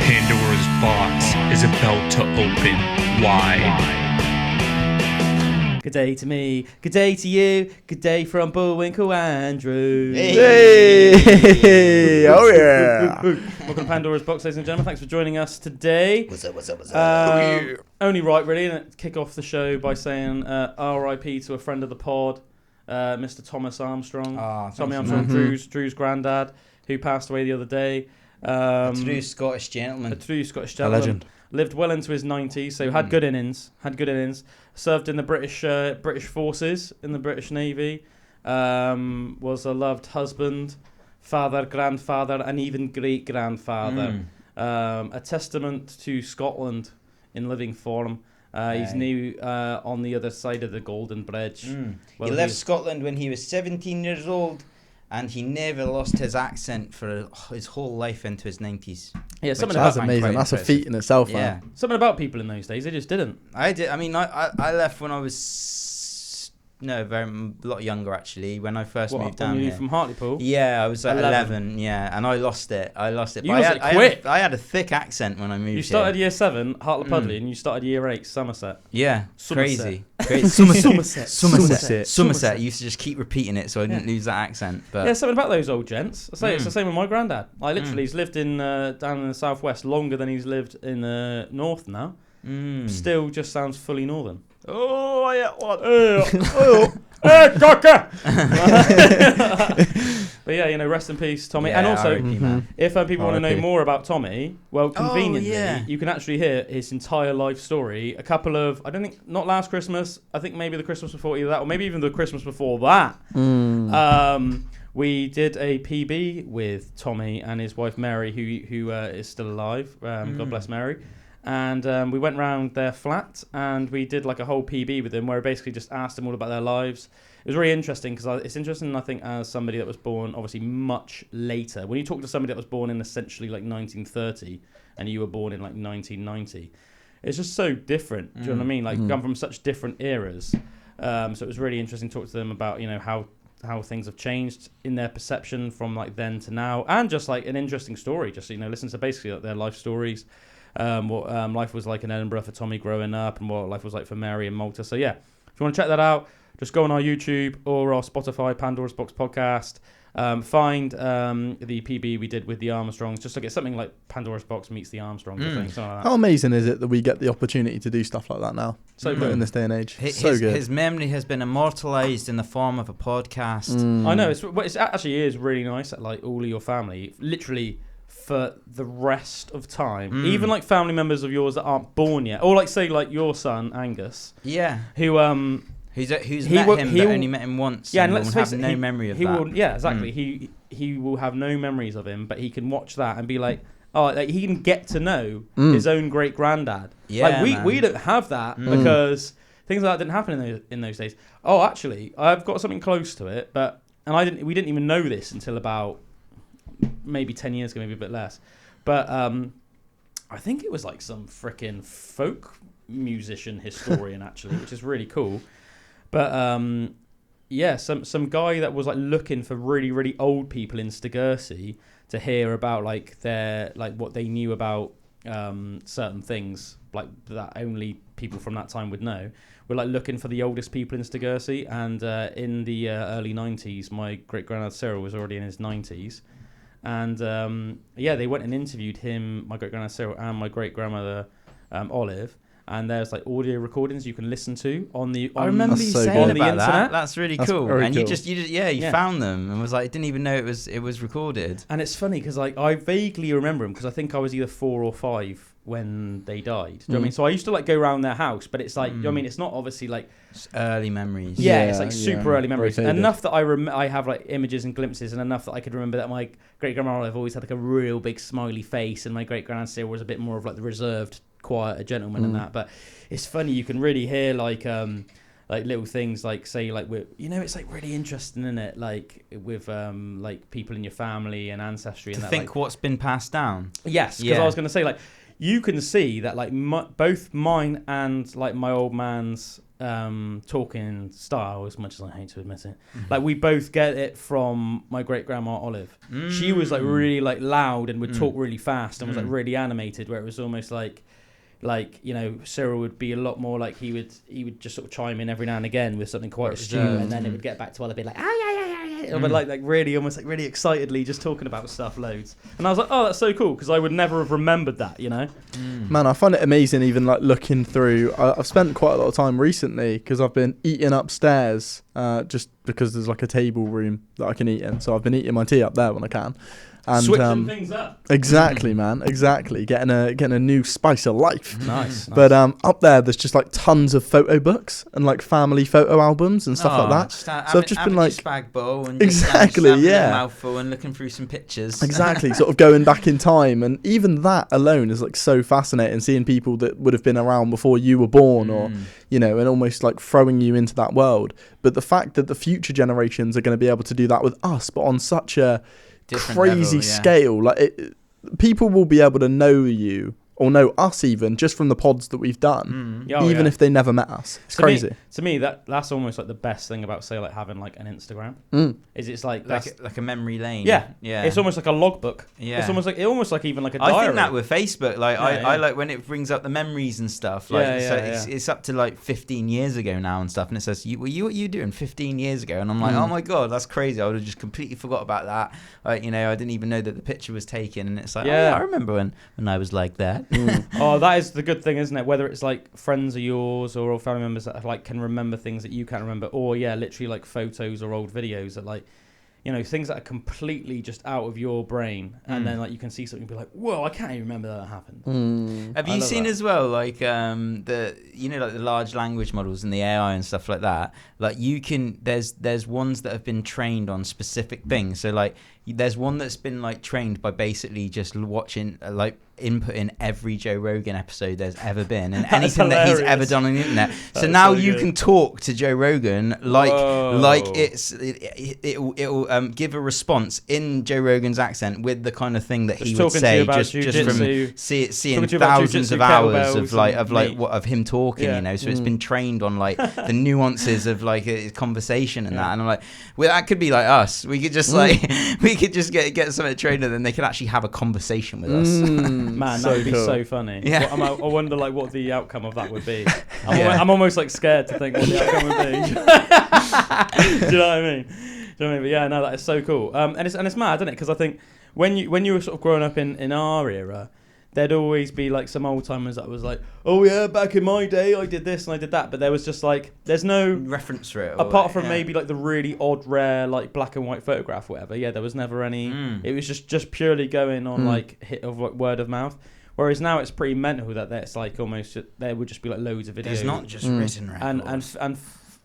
Pandora's box is about to open wide. Good day to me, good day to you, good day from Bullwinkle and Drew. Hey! Oh yeah! Welcome to Pandora's box, ladies and gentlemen. Thanks for joining us today. What's up? Only right, really, and kick off the show by saying R.I.P. to a friend of the pod, Mr. Thomas Armstrong. Tommy Armstrong, Drew's granddad, who passed away the other day. A true Scottish gentleman. A legend. Lived well into his 90s, so had good innings. Served in the British forces, in the British Navy. Was a loved husband, father, grandfather, and even great-grandfather. A testament to Scotland in living form. He's now on the other side of the Golden Bridge. Well, he left Scotland when he was 17 years old, and he never lost his accent for his whole life into his 90s. Yeah, That's amazing. That's a feat in itself. Yeah. Man. Something about people in those days, they just didn't. I did. I mean, I left when I was a lot younger actually. When I first moved down here from Hartlepool. Yeah, I was like 11. Yeah, and I lost it. You quick. I had a thick accent when I moved. You started here. year 7, Hartlepool, and you started year 8, Somerset. Yeah, Somerset. crazy. Somerset. You used to just keep repeating it so I didn't lose that accent. But yeah, something about those old gents. I say it's the same with my granddad. He's lived in down in the southwest longer than he's lived in the north now. Still just sounds fully northern. Oh yeah, what? Hey, Cocker! But yeah, rest in peace, Tommy. Yeah, and also, if people want to know R.I.P. more about Tommy, well, conveniently, you can actually hear his entire life story. A couple of, not last Christmas, I think maybe the Christmas before either that, or maybe even the Christmas before that. We did a PB with Tommy and his wife Mary, who is still alive. God bless Mary. And we went round their flat and we did like a whole PB with them where I basically just asked them all about their lives. It was really interesting because it's interesting, I think, as somebody that was born obviously much later. When you talk to somebody that was born in essentially like 1930 and you were born in like 1990, it's just so different. Do you know what I mean? Like come from such different eras. So it was really interesting to talk to them about, how things have changed in their perception from like then to now, and just like an interesting story. Just listen to basically like, their life stories. What life was like in Edinburgh for Tommy growing up, and what life was like for Mary in Malta. So yeah, if you want to check that out, just go on our YouTube or our Spotify, Pandora's Box podcast. Find the PB we did with the Armstrongs. Just look at something like Pandora's Box meets the Armstrongs. I think, something like that. How amazing is it that we get the opportunity to do stuff like that now? So good in this day and age. So good. His memory has been immortalised in the form of a podcast. I know it's actually is really nice that like all of your family literally for the rest of time, even like family members of yours that aren't born yet, or like say like your son Angus, who who's met him but only met him once, and let's face it, no memory of that. Exactly. He will have no memories of him, but he can watch that and be like, he can get to know his own great granddad. Yeah, like we don't have that because things like that didn't happen in those days. Oh, actually, I've got something close to it, we didn't even know this until about maybe 10 years ago, maybe a bit less. But I think it was like some freaking folk musician historian, actually, which is really cool. But some guy that was like looking for really, really old people in Stegursey to hear about like their what they knew about certain things like that only people from that time would know. We're like looking for the oldest people in Stegursey, and in the early 90s, my great granddad Cyril was already in his 90s. And they went and interviewed him, my great granddad Cyril, and my great grandmother Olive. And there's like audio recordings you can listen to on the. I remember you saying about internet. that. That's really cool. And cool. you found them and was like, didn't even know it was recorded. And it's funny because like I vaguely remember them because I think I was either 4 or 5 when they died. Do you know what I mean? So I used to like go around their house, but it's like, you know what I mean? It's not obviously like it's early memories. Yeah, it's like super early memories. Rotated. Enough that I have like images and glimpses, and enough that I could remember that my great grandma Olive always had like a real big smiley face, and my great granddad Cyril was a bit more of like the reserved, quiet gentleman and that. But it's funny, you can really hear like little things like say like it's like really interesting, isn't it? Like with like people in your family and ancestry and to that. Think like, what's been passed down. Yes, because I was going to say like you can see that like both mine and like my old man's talking style, as much as I hate to admit it. Like we both get it from my great grandma Olive. She was like really like loud and would talk really fast and was like really animated, where it was almost like you know, Cyril would be a lot more like he would just sort of chime in every now and again with something quite astute, and then it would get back to Olive, be like but like really almost like really excitedly just talking about stuff loads. And I was like, oh, that's so cool, because I would never have remembered that, you know. Man, I find it amazing, even like looking through. I've spent quite a lot of time recently because I've been eating upstairs, just because there's like a table room that I can eat in, so I've been eating my tea up there when I can. And, switching things up. Exactly, man. Exactly. Getting a new spice of life. Nice. But up there, there's just like tons of photo books and like family photo albums and stuff like that. So I've just been like spag bowl and exactly, a mouthful and looking through some pictures. Exactly. Sort of going back in time, and even that alone is like so fascinating. Seeing people that would have been around before you were born, or you know, and almost like throwing you into that world. But the fact that the future generations are going to be able to do that with us, but on such a different crazy level, scale, like people will be able to know you or know us even just from the pods that we've done, even if they never met us. It's crazy. To me, that's almost like the best thing about, say, like having like an Instagram is it's like a memory lane. Yeah. It's almost like a logbook. Yeah, it's almost like even like a diary. I think that with Facebook, like I like when it brings up the memories and stuff. Like it's up to like 15 years ago now and stuff, and it says what you doing 15 years ago, and I'm like, oh my god, that's crazy. I would have just completely forgot about that. Like, you know, I didn't even know that the picture was taken, and it's like, I remember when I was like that. Oh, that is the good thing, isn't it? Whether it's like friends of yours or family members that like can remember things that you can't remember, or literally like photos or old videos that like, you know, things that are completely just out of your brain, and then like you can see something and be like, whoa, I can't even remember that happened. Have you seen that as well, like the, you know, like the large language models and the AI and stuff like that? Like you can, there's ones that have been trained on specific things. So like there's one that's been like trained by basically just watching like input in every Joe Rogan episode there's ever been, and anything that he's ever done on the internet. So now you can talk to Joe Rogan like it'll give a response in Joe Rogan's accent with the kind of thing that he would say, just from seeing thousands of hours of him talking, you know. So it's been trained on like the nuances of like a conversation and that, and I'm like, well, that could be like us. We could just like we could just get something trained, and then they could actually have a conversation with us. Man, that would be so funny. Yeah. I wonder like what the outcome of that would be. I'm almost like scared to think what the outcome would be. Do you know what I mean? But yeah, no, that is so cool. And it's mad, isn't it? Because I think when you were sort of growing up in our era, there'd always be like some old timers that was like, oh yeah, back in my day I did this and I did that, but there was just like, there's no reference for it apart from maybe like the really odd rare like black and white photograph or whatever. There was never any. It was just purely going on like hit of like word of mouth. Whereas now it's pretty mental that it's like almost there would just be like loads of videos. There's not just written records and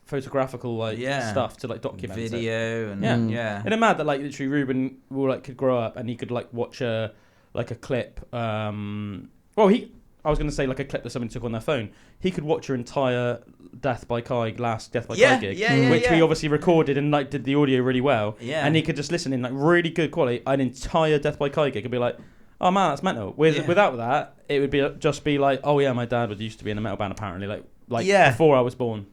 photographical like stuff to like document video and And it's mad that like literally Ruben could grow up and he could like watch a clip. I was going to say like a clip that somebody took on their phone. He could watch your entire last Death by Kai gig, which we obviously recorded and like did the audio really well. Yeah. And he could just listen in like really good quality an entire Death by Kai gig and be like, oh man, that's mental. Without that, it would be like, oh yeah, my dad used to be in a metal band apparently, like before I was born.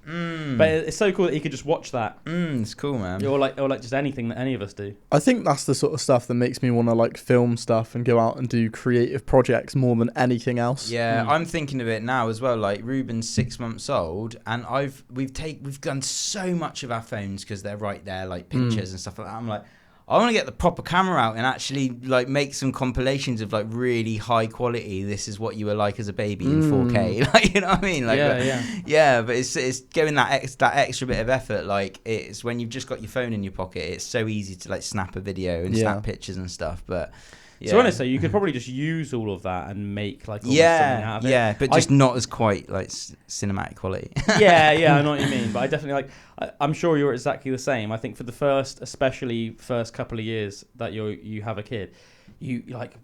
But it's so cool that he could just watch that. It's cool, man. Or like just anything that any of us do. I think that's the sort of stuff that makes me want to like film stuff and go out and do creative projects more than anything else. Yeah, I'm thinking of it now as well. Like Ruben's 6 months old, and we've done so much of our phones because they're right there, like pictures and stuff like that. I'm like, I want to get the proper camera out and actually like make some compilations of like really high quality. This is what you were like as a baby in 4K. Like, you know what I mean? Like, but it's going that extra bit of effort. Like it's when you've just got your phone in your pocket, it's so easy to like snap a video and snap pictures and stuff. But so honestly, you could probably just use all of that and make like something out of it. Yeah, but just not as quite like cinematic quality. I know what you mean. But I definitely I'm sure you're exactly the same. I think for the especially first couple of years that you have a kid, you like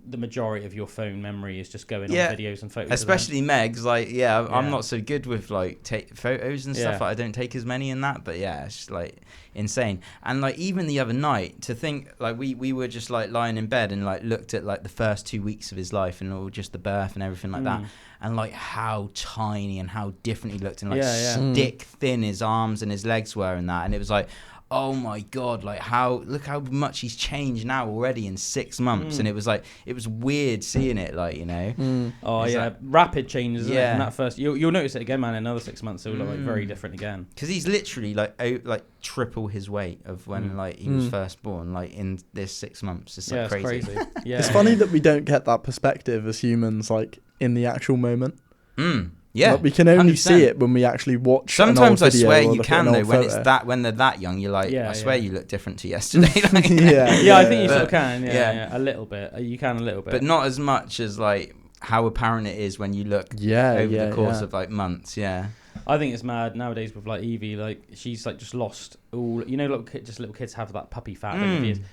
the majority of your phone memory is just going on videos and photos. Especially Meg's, like, Yeah. I'm not so good with like photos and stuff. Yeah. Like, I don't take as many in that, but yeah, it's just like insane. And like even the other night, to think like we were just like lying in bed and like looked at like the first 2 weeks of his life and all just the birth and everything like that, and like how tiny and how different he looked and like stick thin his arms and his legs were and that, and it was like, oh my god, like look how much he's changed now already in 6 months. And it was weird seeing it, like, you know. Oh it's yeah, like, rapid changes, isn't it? In that first, you'll notice it again, man. In another 6 months it'll look like very different again, because he's literally like triple his weight of when like he was first born, like in this 6 months. It's like crazy. Yeah, it's funny that we don't get that perspective as humans, like in the actual moment. Yeah, like, we can only 100%. see it when we actually watch. Sometimes an I old video swear or you look can at an though. old When photo. when they're that young, you're like, I swear you look different to yesterday. Like, yeah, I think you still but, can. Yeah, a little bit. You can a little bit, but not as much as like how apparent it is when you look over the course of like months. Yeah. I think it's mad nowadays with like Evie, like she's like just lost all, you know, little kids have that puppy fat.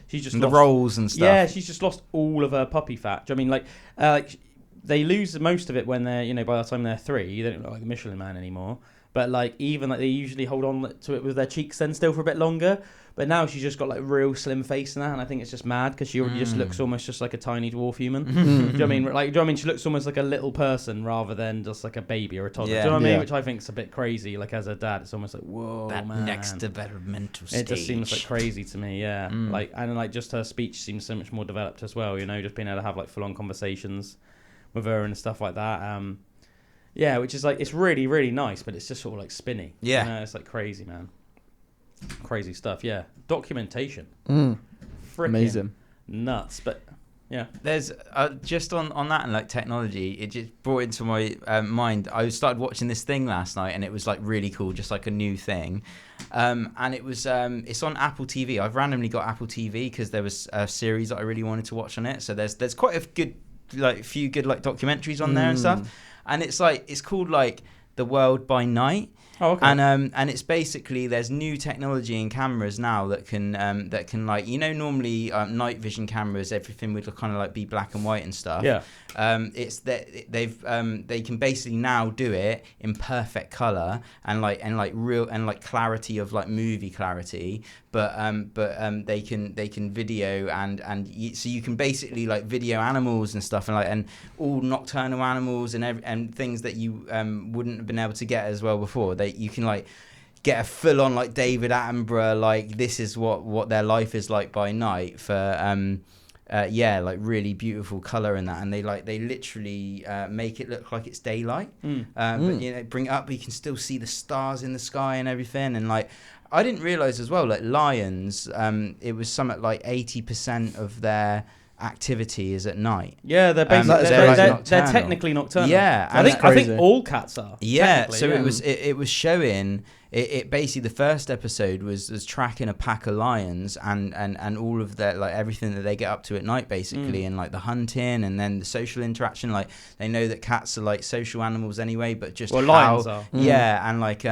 She's just the lost, rolls and stuff. Yeah, she's just lost all of her puppy fat. Do you know what I mean, like they lose most of it when they're, you know, by the time they're 3, they don't look like the Michelin Man anymore. But like even like they usually hold on to it with their cheeks then still for a bit longer. But now she's just got like real slim face and that, and I think it's just mad because she already just looks almost just like a tiny dwarf human. Do you know what I mean? Like, do you know what I mean? She looks almost like a little person rather than just like a baby or a toddler. Do you know what I mean? Which I think is a bit crazy. Like as a dad, it's almost like, whoa, that man. next developmental stage. It just seems like crazy to me. Yeah, like and like just her speech seems so much more developed as well. You know, just being able to have like full on conversations with her and stuff like that. Yeah, which is like, it's really, really nice, but it's just sort of like spinny. Yeah. You know, it's like crazy, man. Crazy stuff, yeah. Documentation. Amazing. Nuts, but yeah. There's just on that and like technology, it just brought into my mind. I started watching this thing last night and it was like really cool, just like a new thing. And it was it's on Apple TV. I've randomly got Apple TV because there was a series that I really wanted to watch on it. So there's quite a good, like few good like documentaries on there and stuff. And it's called like The World by Night. Oh, okay. And it's basically, there's new technology in cameras now that can like, you know, normally night vision cameras, everything would kind of like be black and white and stuff. Yeah. It's that they can basically now do it in perfect color and like real and like clarity of like movie clarity, but they can video so you can basically like video animals and stuff and all nocturnal animals and things that you wouldn't have been able to get as well before. You can like get a full on like David Attenborough, like this is what their life is like by night for like really beautiful color in that, and they literally make it look like it's daylight. But you know, bring it up, but you can still see the stars in the sky and everything. And like, I didn't realize as well, like lions, it was something like 80% of their activity is at night. Yeah, they're basically they're technically nocturnal. Yeah, I think all cats are. Yeah, so it was showing. It basically, the first episode was tracking a pack of lions and all of their, like everything that they get up to at night basically, and like the hunting and then the social interaction. Like they know that cats are like social animals anyway, but just lions are. Yeah, and like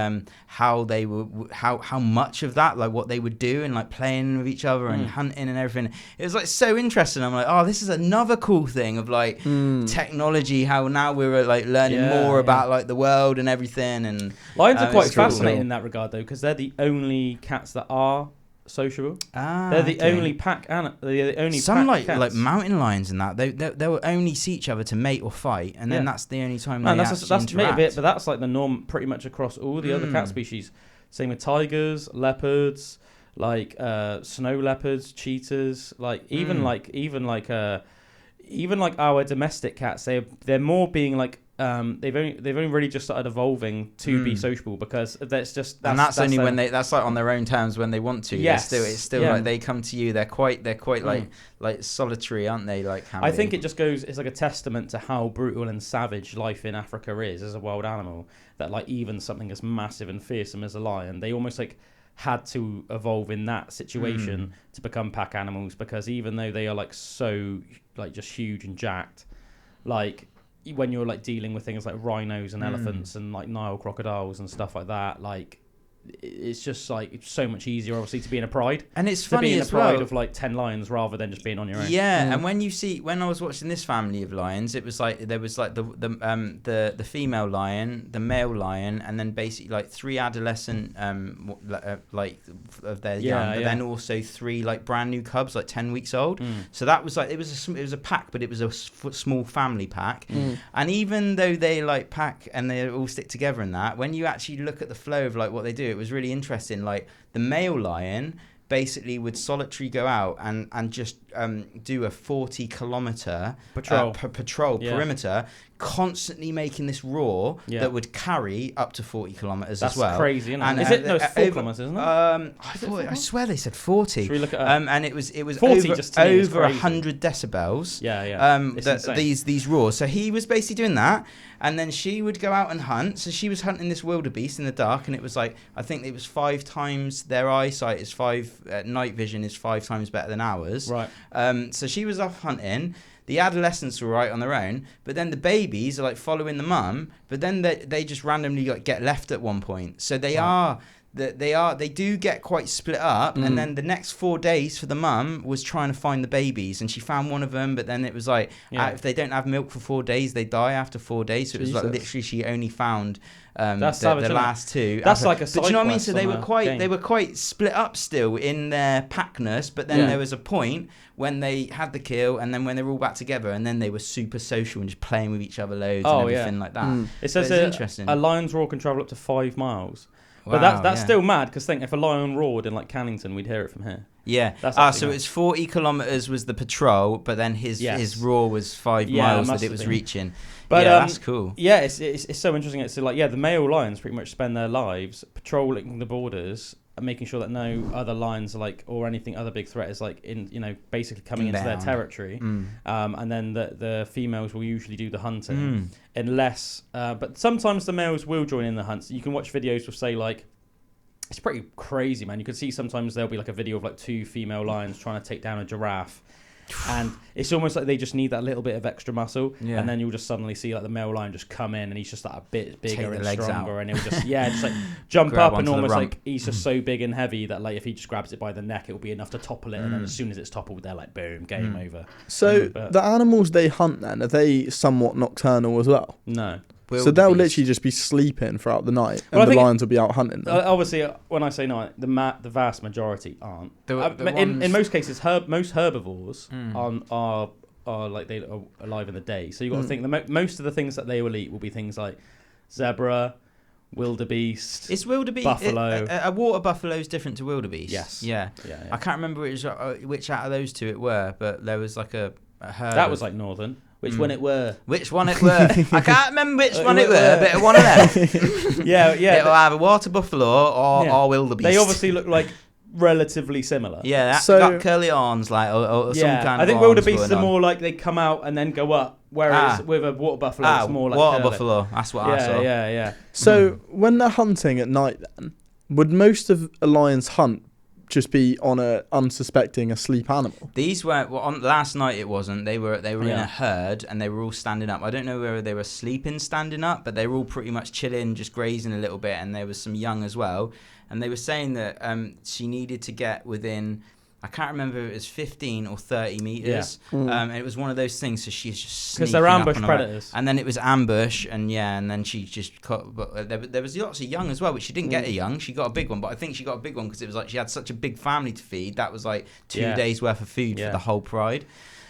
how they were, how much of that, like what they would do and like playing with each other and hunting and everything. It was like so interesting. I'm like, oh, this is another cool thing of like technology. How now we're like learning more about like the world and everything. And lions are quite fascinating in that regard though, because they're the only cats that are sociable. They're the only pack the only some pack like cats. mountain lions and that they will only see each other to mate or fight, and then that's the only time they actually interact. A bit, but that's like the norm pretty much across all the other cat species. Same with tigers, leopards, like snow leopards, cheetahs, like even like our domestic cats. They're more being like they've only really just started evolving to be sociable, because that's only when that's like on their own terms when they want to. Yes, it's still like they come to you. They're quite like solitary, aren't they? Like I think it just goes. It's like a testament to how brutal and savage life in Africa is as a wild animal. That like even something as massive and fearsome as a lion, they almost like had to evolve in that situation to become pack animals, because even though they are like so like just huge and jacked, like when you're like dealing with things like rhinos and elephants and like Nile crocodiles and stuff like that, like it's just like it's so much easier, obviously, to be in a pride. And it's to funny be in as a pride well of like 10 lions rather than just being on your own. Yeah, and when I was watching this family of lions, it was like there was like the female lion, the male lion, and then basically like 3 adolescent like of their young, but then also 3 like brand new cubs, like 10 weeks old. So that was like it was a pack, but it was a small family pack. And even though they like pack and they all stick together in that, when you actually look at the flow of like what they do, it was really interesting. Like the male lion basically would solitary go out and just do a 40-kilometer patrol perimeter, constantly making this roar that would carry up to 40 kilometers as well. That's crazy, isn't it? And, is it? No, it's 4 kilometers, isn't it? I swear they said 40. Should we look at and it was 40 over 100 decibels. These roars. So he was basically doing that, and then she would go out and hunt. So she was hunting this wildebeest in the dark, and it was like I think it was 5 times their eyesight is night vision is 5 times better than ours. Right. So she was off hunting. The adolescents were right on their own, but then the babies are like following the mum. But then they just randomly get left at one point. So they do get quite split up. And then the next 4 days for the mum was trying to find the babies, and she found one of them. But then it was like if they don't have milk for 4 days, they die after 4 days. So it was like literally she only found the last 2. That's like a side But you know what I mean? quest So they were quite split up still in their packness. But then there was a point when they had the kill, and then when they were all back together, and then they were super social and just playing with each other loads and everything like that. It says interesting. A lion's roar can travel up to 5 miles. Wow, but that's still mad, because think if a lion roared in like Cannington, we'd hear it from here. Yeah. So it's 40 kilometers was the patrol, but then his roar was 5 miles that it was reaching. But that's cool. Yeah, it's so interesting. It's like the male lions pretty much spend their lives patrolling the borders and making sure that no other lions or anything other big threat is basically coming into their territory. And then the females will usually do the hunting unless but sometimes the males will join in the hunts. You can watch videos of say like it's pretty crazy, man. You can see sometimes there'll be like a video of like 2 female lions trying to take down a giraffe. And it's almost like they just need that little bit of extra muscle, and then you'll just suddenly see like the male lion just come in, and he's just like a bit bigger and stronger, and he'll just just like jump up, and almost like he's just so big and heavy that like if he just grabs it by the neck, it'll be enough to topple it, and then as soon as it's toppled, they're like boom, game over. So the animals they hunt then, are they somewhat nocturnal as well? No. So they'll literally just be sleeping throughout the night, and the lions will be out hunting them. Obviously, when I say night, the vast majority aren't. In most cases, most herbivores are like they are alive in the day. So you got to think most of the things that they will eat will be things like zebra, wildebeest. Is wildebeest buffalo? A water buffalo is different to wildebeest. Yes. Yeah. I can't remember which out of those 2 it were, but there was like a herd. That was like northern. Which one it were? Which one it were? I can't remember which one it were, but one of them. Yeah. It'll have a water buffalo or wildebeest. They obviously look like relatively similar. Yeah, that's got curly horns, like or some kind of. I think wildebeests are more like they come out and then go up, whereas with a water buffalo, it's more like water curly. buffalo. That's what I saw. Yeah. So when they're hunting at night, then would most of a lion's hunt just be on a unsuspecting asleep animal? These were on last night. It wasn't. They were in a herd, and they were all standing up. I don't know whether they were sleeping standing up, but they were all pretty much chilling, just grazing a little bit. And there was some young as well. And they were saying that she needed to get within, I can't remember if it was 15 or 30 meters. And it was one of those things. So she's just because they're ambush predators. And then it was ambush, and then she just caught. But there was lots of young as well, which she didn't get a young. She got a big one, but I think she got a big one because it was like she had such a big family to feed. That was like 2 days worth of food for the whole pride.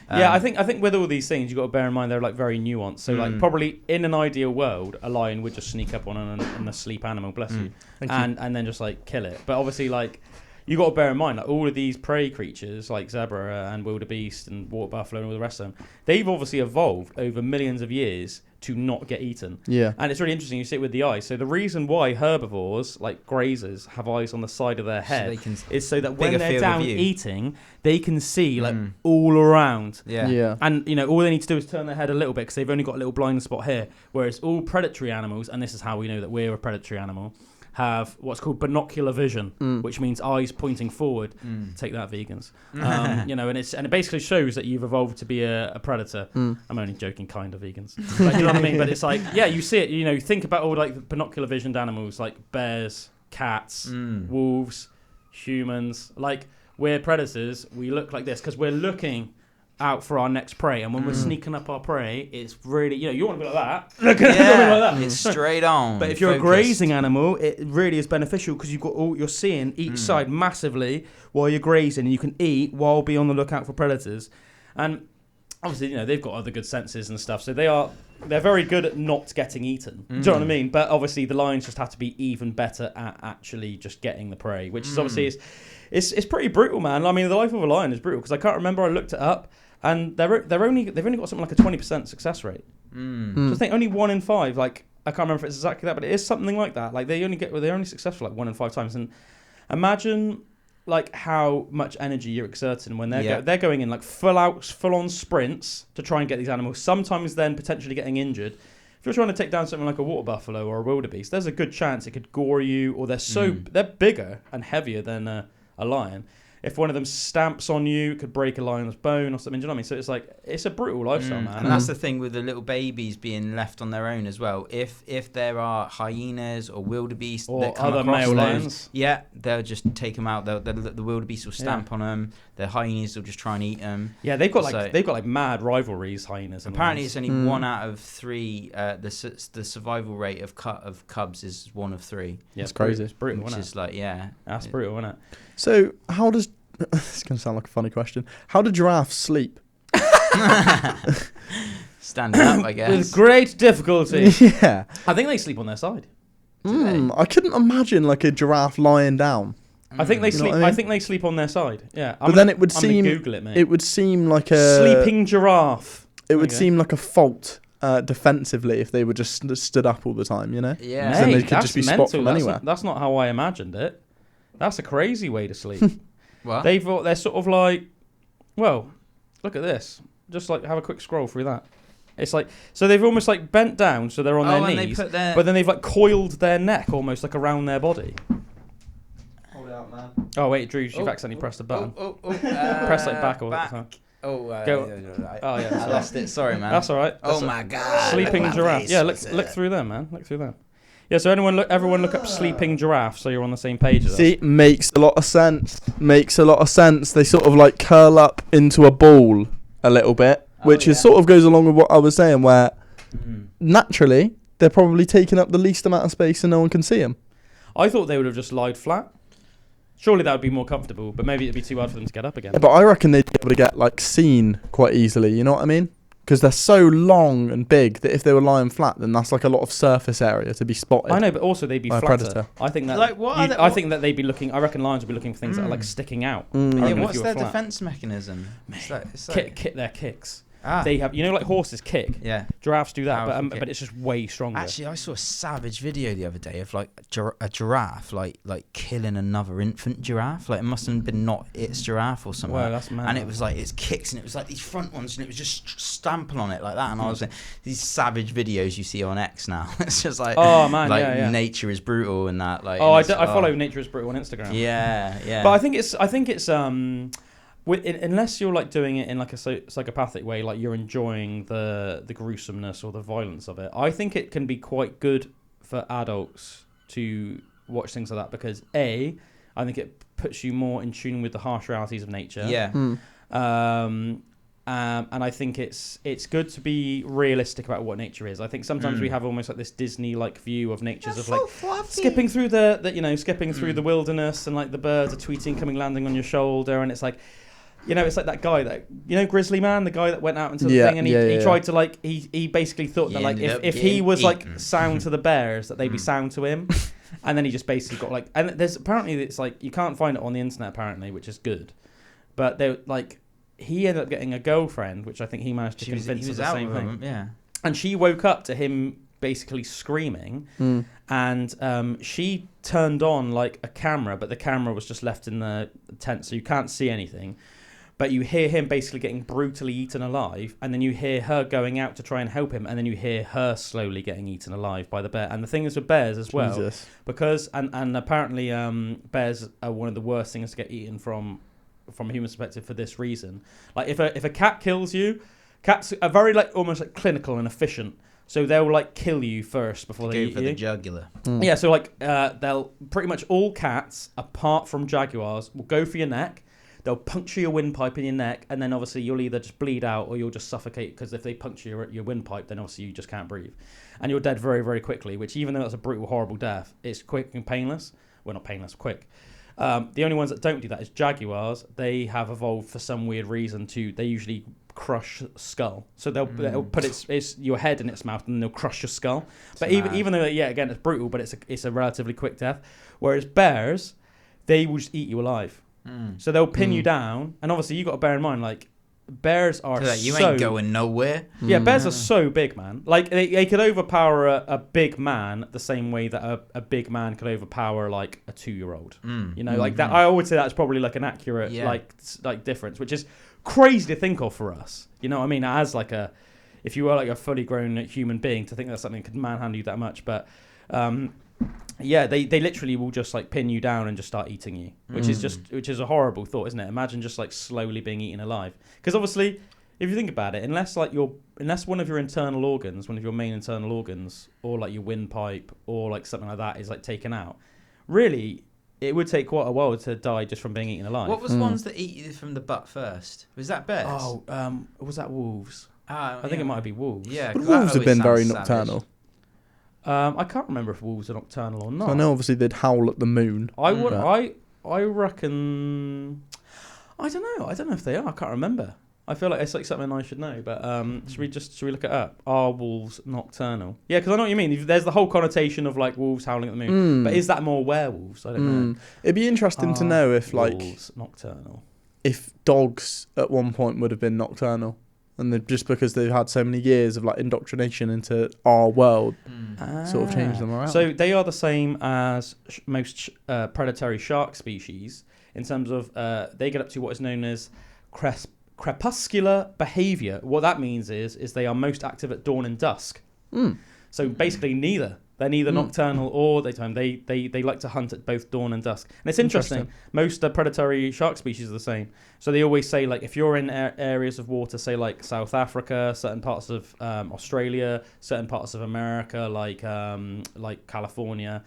I think with all these things, you've got to bear in mind they're like very nuanced. So like probably in an ideal world, a lion would just sneak up on an asleep animal, bless you, and then just like kill it. But obviously like you got to bear in mind like all of these prey creatures like zebra and wildebeest and water buffalo and all the rest of them, they've obviously evolved over millions of years to not get eaten. Yeah. And it's really interesting, you see it with the eye. So the reason why herbivores, like grazers, have eyes on the side of their head is so that when they're down eating, they can see like all around. Yeah. And all they need to do is turn their head a little bit because they've only got a little blind spot here. Whereas all predatory animals, and this is how we know that we're a predatory animal, have what's called binocular vision, which means eyes pointing forward. Take that, vegans. And it basically shows that you've evolved to be a predator. I'm only joking, kind of vegans. But you know what I mean? But it's like, you see it. Think about all like the binocular visioned animals like bears, cats, wolves, humans. Like, we're predators. We look like this because we're looking out for our next prey, and when we're sneaking up our prey, it's really, you want to be like that. Look at something like that. It's straight on. But if you're a grazing animal, it really is beneficial because you're seeing each side massively while you're grazing, and you can eat while be on the lookout for predators. And obviously, they've got other good senses and stuff, so they're very good at not getting eaten. Do you know what I mean? But obviously, the lions just have to be even better at actually just getting the prey, which is obviously it's pretty brutal, man. I mean, the life of a lion is brutal because I can't remember. I looked it up. And they've only got something like a 20% success rate. So I think only 1 in 5. Like, I can't remember if it's exactly that, but it is something like that. Like, they're only successful like 1 in 5 times. And imagine like how much energy you're exerting when they're going in like full on sprints to try and get these animals. Sometimes then potentially getting injured. If you're trying to take down something like a water buffalo or a wildebeest, there's a good chance it could gore you, or they're bigger and heavier than a lion. If one of them stamps on you, it could break a lion's bone or something. Do you know what I mean? So it's like, it's a brutal lifestyle, man. And that's the thing with the little babies being left on their own as well. If there are hyenas or wildebeest or that come other across male lions, they'll just take them out. The wildebeest will stamp on them. The hyenas will just try and eat them. Yeah, they've got mad rivalries, hyenas. And apparently, lions. it's only 1 out of 3. The survival rate of cubs is 1 of 3. Yeah, it's crazy. It's brutal, which is like, that's brutal, isn't it? So how does this is going to sound like a funny question? How do giraffes sleep? Standing up, I guess. With great difficulty. Yeah. I think they sleep on their side. I couldn't imagine like a giraffe lying down. I think they sleep. I mean? I think they sleep on their side. Yeah. But then it would seem Google it, mate. It would seem like a sleeping giraffe. It would seem like a fault defensively if they were just stood up all the time. Yeah. So they could just be spot from anywhere. That's not how I imagined it. That's a crazy way to sleep. What? They're sort of like, well, look at this. Just like have a quick scroll through that. It's like, so they've almost like bent down, so they're on their knees, but then they've like coiled their neck almost like around their body. Hold it out, man. Oh wait, Drew, you've accidentally pressed the button. Press like back or something. Yeah. I lost it. Sorry, man. That's all right. My God. Sleeping giraffe. Yeah, look through them, man. Look through them. Yeah, so everyone look up sleeping giraffe so you're on the same page as us. See, makes a lot of sense. They sort of like curl up into a ball a little bit, which is sort of goes along with what I was saying, where naturally they're probably taking up the least amount of space and no one can see them. I thought they would have just lied flat. Surely that would be more comfortable, but maybe it'd be too hard for them to get up again. Yeah, but I reckon they'd be able to get like seen quite easily, you know what I mean? Because they're so long and big that if they were lying flat, then that's like a lot of surface area to be spotted. I know, but also they'd be by a flatter. predator. I think that I think that they'd be looking. I reckon lions would be looking for things that are like sticking out. What's their defense mechanism? It's their kicks. Ah. They have, like horses kick. Yeah. Giraffes do that, Powerful but it's just way stronger. Actually, I saw a savage video the other day of like a giraffe like killing another infant giraffe. Like it must have been not its giraffe or something. Wow, that's mad. And it was like its kicks, and it was like these front ones, and it was just stamping on it like that. And I was like, these savage videos you see on X now. It's just like, oh man, yeah. nature is brutal and that. Like, I follow Nature is Brutal on Instagram. Yeah. But I think it's unless you're like doing it in like a psychopathic way, like you're enjoying the gruesomeness or the violence of it, I think it can be quite good for adults to watch things like that because I think it puts you more in tune with the harsh realities of nature. Yeah. And I think it's good to be realistic about what nature is. I think sometimes we have almost like this Disney-like view of nature's of like skipping through through the wilderness and like the birds are tweeting, landing on your shoulder, and it's like. It's like that guy that Grizzly Man, the guy that went out into the thing, and he tried to like he basically thought that like if he was like sound to the bears, that they'd be sound to him, and then he just basically got like, and there's apparently it's like you can't find it on the internet apparently, which is good, but they like he ended up getting a girlfriend, which I think he managed to convince of the same thing. Yeah, and she woke up to him basically screaming, and she turned on like a camera, but the camera was just left in the tent, so you can't see anything. But you hear him basically getting brutally eaten alive, and then you hear her going out to try and help him, and then you hear her slowly getting eaten alive by the bear. And the thing is with bears as well, because and apparently bears are one of the worst things to get eaten from a human perspective for this reason. Like if a cat kills you, cats are very like almost like clinical and efficient. So they'll like kill you first before they Go eat for you. the jugular. Yeah, so like they'll pretty much all cats, apart from jaguars, will go for your neck. They'll puncture your windpipe in your neck, and then obviously you'll either just bleed out or you'll just suffocate, because if they puncture your windpipe, then obviously you just can't breathe. And you're dead very, very quickly, which even though that's a brutal, horrible death, it's quick and painless. Well, not painless, quick. The only ones that don't do that is jaguars. They have evolved for some weird reason they usually crush skull. So they'll put its your head in its mouth and they'll crush your skull. But even though, again, it's brutal, but it's a relatively quick death. Whereas bears, they will just eat you alive. So they'll pin you down, and obviously you got to bear in mind, like, bears are you ain't going nowhere. Yeah, bears are so big, man. Like they could overpower a big man the same way that a big man could overpower like a 2-year-old. You know, like that. I would say that's probably like an accurate like difference, which is crazy to think of for us. You know what I mean? As like if you were like a fully grown human being, to think that something could manhandle you that much, but. Yeah, they literally will just like pin you down and just start eating you, which is a horrible thought, isn't it? Imagine just like slowly being eaten alive. Because obviously, if you think about it, unless one of your internal organs, one of your main internal organs, or like your windpipe or like something like that is like taken out, really, it would take quite a while to die just from being eaten alive. What was ones that eat you from the butt first? Was that bears? Oh, was that wolves? I think it might be wolves. Yeah, but wolves have been very nocturnal. Savage. I can't remember if wolves are nocturnal or not. I know obviously they'd howl at the moon. I reckon. I don't know. I don't know if they are. I can't remember. I feel like it's like something I should know. But should we look it up? Are wolves nocturnal? Yeah, because I know what you mean. There's the whole connotation of like wolves howling at the moon. But is that more werewolves? I don't know. It'd be interesting to know if like wolves nocturnal. If dogs at one point would have been nocturnal. And just because they've had so many years of like indoctrination into our world, sort of changed them around. So they are the same as most predatory shark species in terms of they get up to what is known as crepuscular behaviour. What that means is they are most active at dawn and dusk. So basically neither. They're neither nocturnal or daytime. They like to hunt at both dawn and dusk. And it's interesting. Most predatory shark species are the same. So they always say, like, if you're in areas of water, say like South Africa, certain parts of Australia, certain parts of America, like California,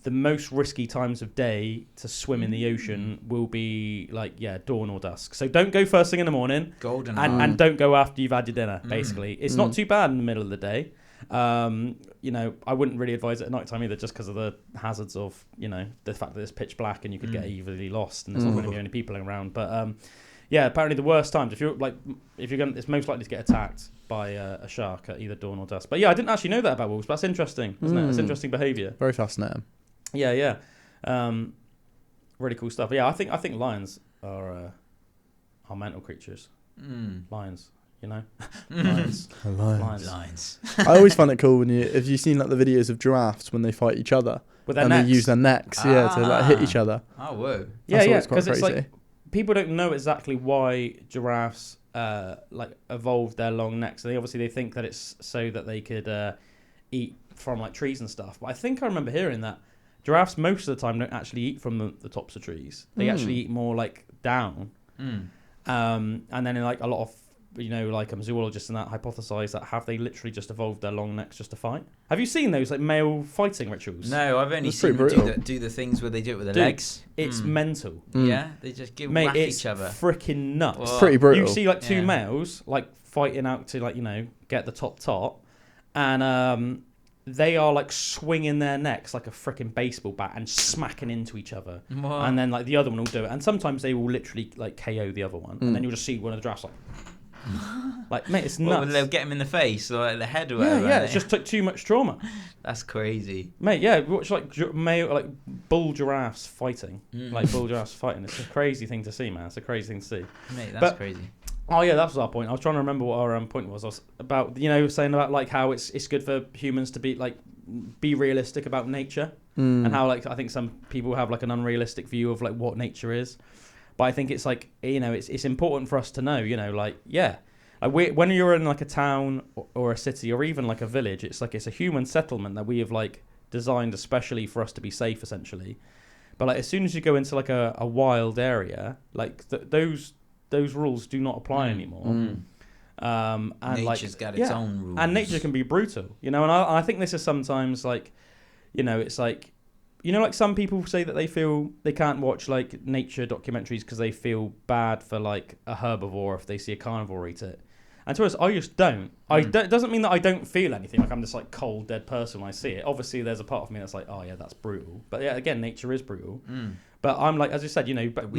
the most risky times of day to swim in the ocean will be like dawn or dusk. So don't go first thing in the morning. Golden and don't go after you've had your dinner. Basically, it's not too bad in the middle of the day. You know, I wouldn't really advise it at night time either, just because of the hazards of, you know, the fact that it's pitch black and you could get easily lost and there's not going to be any people around. But apparently the worst times, if you're going, it's most likely to get attacked by a shark at either dawn or dusk. But yeah, I didn't actually know that about wolves. But that's interesting, isn't it? It's interesting behaviour. Very fascinating. Yeah. Really cool stuff. Yeah, I think lions are mental creatures. Lions. You know, lions. I always find it cool if you've seen like the videos of giraffes when they fight each other with their and necks. They use their necks, to like hit each other. Oh, whoa! Yeah, because it's like people don't know exactly why giraffes like evolved their long necks. They think that it's so that they could eat from like trees and stuff. But I think I remember hearing that giraffes most of the time don't actually eat from the tops of trees. They actually eat more like down. And then in like a lot of zoologists and that hypothesize that have they literally just evolved their long necks just to fight? Have you seen those like male fighting rituals? No, I've only seen them do the things where they do it with their legs. It's mental. Yeah, they just whack each other. It's freaking nuts. It's pretty brutal. You see like two males like fighting out to like get the top, and they are like swinging their necks like a freaking baseball bat and smacking into each other. What? And then like the other one will do it, and sometimes they will literally like KO the other one, and then you'll just see one of the giraffes like, mate, it's nuts. They'll get him in the face or like the head or whatever. Yeah, it just took too much trauma. That's crazy, mate. Yeah, watch like bull giraffes fighting, It's a crazy thing to see, man. It's a crazy thing to see, mate. That's crazy. Oh yeah, that was our point. I was trying to remember what our point was. I was about saying about like how it's good for humans to be realistic about nature, and how like I think some people have like an unrealistic view of like what nature is. But I think it's like, it's important for us to know, when you're in like a town or a city or even like a village, it's like it's a human settlement that we have like designed especially for us to be safe, essentially. But like as soon as you go into like a wild area, like those rules do not apply anymore. And nature's got its own rules. And nature can be brutal, you know. And I think this is sometimes like, you know, it's like, you know, like some people say that they feel they can't watch like nature documentaries because they feel bad for like a herbivore if they see a carnivore eat it. And to us, I just don't. It doesn't mean that I don't feel anything. Like I'm just like cold, dead person when I see it. Obviously, there's a part of me that's like, oh yeah, that's brutal. But yeah, again, nature is brutal. But I'm like, as you said, you know, but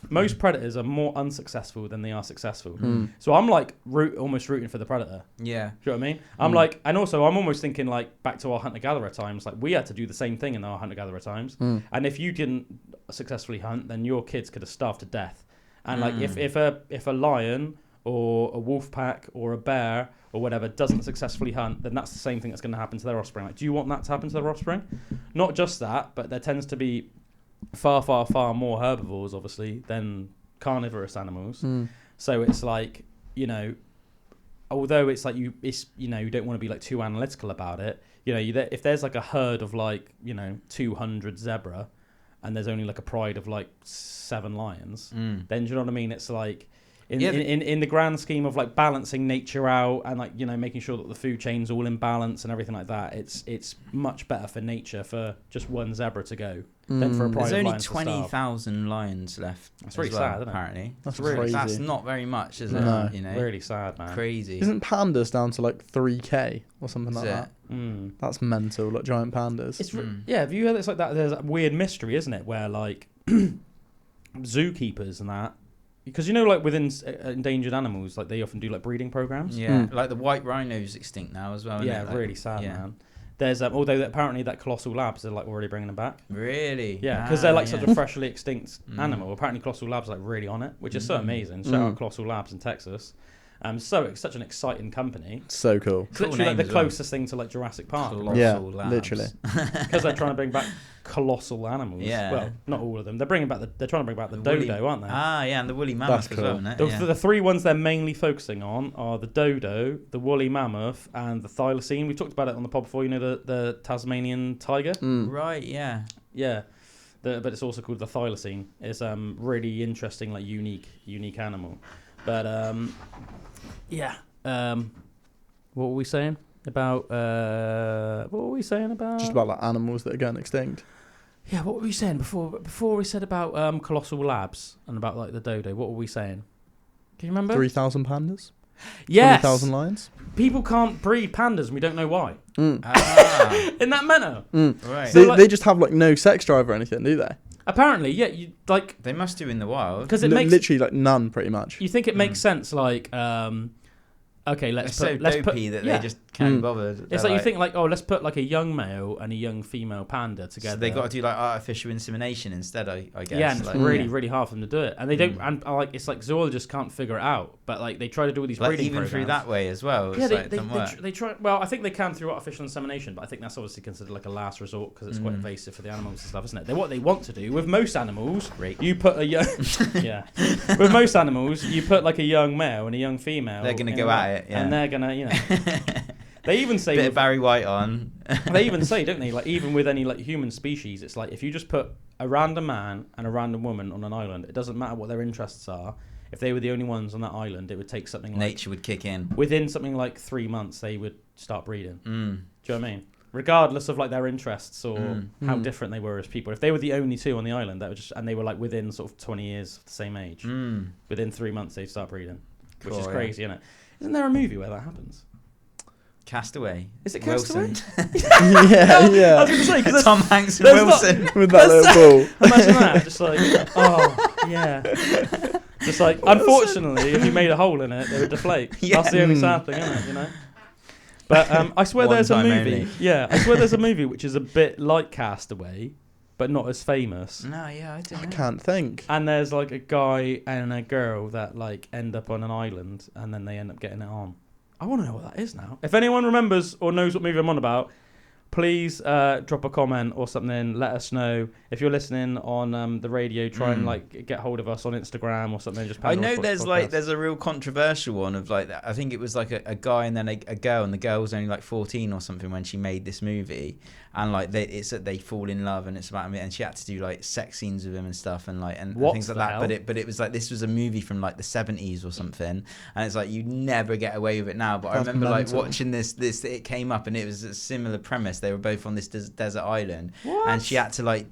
most predators are more unsuccessful than they are successful. So I'm like almost rooting for the predator. Yeah. Do you know what I mean? I'm like, and also I'm almost thinking like back to our hunter-gatherer times. Like we had to do the same thing in our hunter-gatherer times. And if you didn't successfully hunt, then your kids could have starved to death. And like if a lion or a wolf pack or a bear or whatever doesn't successfully hunt, then that's the same thing that's going to happen to their offspring. Like, do you want that to happen to their offspring? Not just that, but there tends to be far, far, far more herbivores, obviously, than carnivorous animals. So it's like, you know, although it's like you don't want to be like too analytical about it. You know, if there's like a herd of like, you know, 200 zebra, and there's only like a pride of like 7 lions, then do you know what I mean? It's like, in the grand scheme of like balancing nature out and like, you know, making sure that the food chain's all in balance and everything like that, it's much better for nature for just one zebra to go than for a pride of lions. There's only 20,000 lions left. That's really sad, isn't it? Apparently, That's crazy. That's not very much, is it? No. You know, really sad, man. Crazy. Isn't pandas down to like 3K or something like that? That's mental. Like giant pandas. It's yeah. Have you heard it's like that? There's that weird mystery, isn't it, where like zookeepers and that. Because, you know, like within endangered animals, like they often do like breeding programs. Yeah, like the white rhino's extinct now as well. Yeah, like, really sad, man. There's although apparently that colossal labs are like already bringing them back. Really? Yeah, because they're like such a freshly extinct animal. Apparently, colossal labs are like really on it, which is so amazing. Shout out Colossal Labs in Texas. So it's such an exciting company. So cool. It's literally like the closest thing to like Jurassic Park. Colossal Labs. Literally. Because they're trying to bring back colossal animals. Yeah. Well, not all of them. They're trying to bring back the dodo, aren't they? Ah, yeah, and the woolly mammoth That's as well, cool. isn't it? The 3 ones they're mainly focusing on are the dodo, the woolly mammoth, and the thylacine. We talked about it on the pod before. You know the Tasmanian tiger. Right. Yeah. Yeah. But it's also called the thylacine. It's really interesting, like unique animal. But yeah. What were we saying about? Just about like animals that are going extinct. Yeah, what were we saying before we said about colossal labs and about like the dodo? What were we saying? Can you remember? 3,000 pandas. Yes. 20,000 lions. People can't breed pandas, and we don't know why. Mm. In that manner. Right. So They just have like no sex drive or anything, do they? Apparently, yeah. You like They must do in the wild. because it makes literally like none, pretty much. you think it makes sense. Like, okay, They're so dopey that they just can't be bothered. It's like you think like, oh, let's put like a young male and a young female panda together. So they got to do like artificial insemination instead, I guess. Yeah, and it's like, really hard for them to do it, and they don't. And like, it's like zoologists can't figure it out, but like they try to do all these like breeding even programs. through that way as well. Yeah, It's they try. Well, I think they can through artificial insemination, but I think that's obviously considered like a last resort because it's quite invasive for the animals and stuff, isn't it? What they want to do with most animals, you put a young with most animals, you put like a young male and a young female. They're gonna go at it, and they're gonna, you know. They even say bit of Barry White on. They even say, don't they? Like even with any like human species, it's like if you just put a random man and a random woman on an island, it doesn't matter what their interests are. If they were the only ones on that island, it would take something. Nature would kick in within something like 3 months. They would start breeding. Do you know what I mean? Regardless of like their interests or how different they were as people. If they were the only 2 on the island, that would and they were like within sort of 20 years of the same age. Within 3 months, they'd start breeding, which is crazy, isn't it? Isn't there a movie where that happens? Castaway. Is it Castaway? yeah. I was going to say because Tom Hanks and Wilson with that little ball. Imagine that, just like, oh yeah, just like. Unfortunately, if you made a hole in it, they would deflate. Yeah. That's the only sad thing, isn't it? You know. But I swear there's a movie. Only. Yeah, I swear there's a movie which is a bit like Castaway, but not as famous. No, yeah, I don't know. I can't think. And there's like a guy and a girl that like end up on an island, and then they end up getting it on. I want to know what that is now. If anyone remembers or knows what movie I'm on about, please drop a comment or something. Let us know if you're listening on the radio. Try and like get hold of us on Instagram or something. Just I know there's a real controversial one of like I think it was like a guy and then a girl, and the girl was only like 14 or something when she made this movie, and like they fall in love, and it's about him, and she had to do like sex scenes with him and stuff, and like and things like that. Hell? But it was like this was a movie from like the 70s or something, and it's like you never get away with it now. But I remember like watching this it came up, and it was a similar premise. They were both on this desert island, and she had to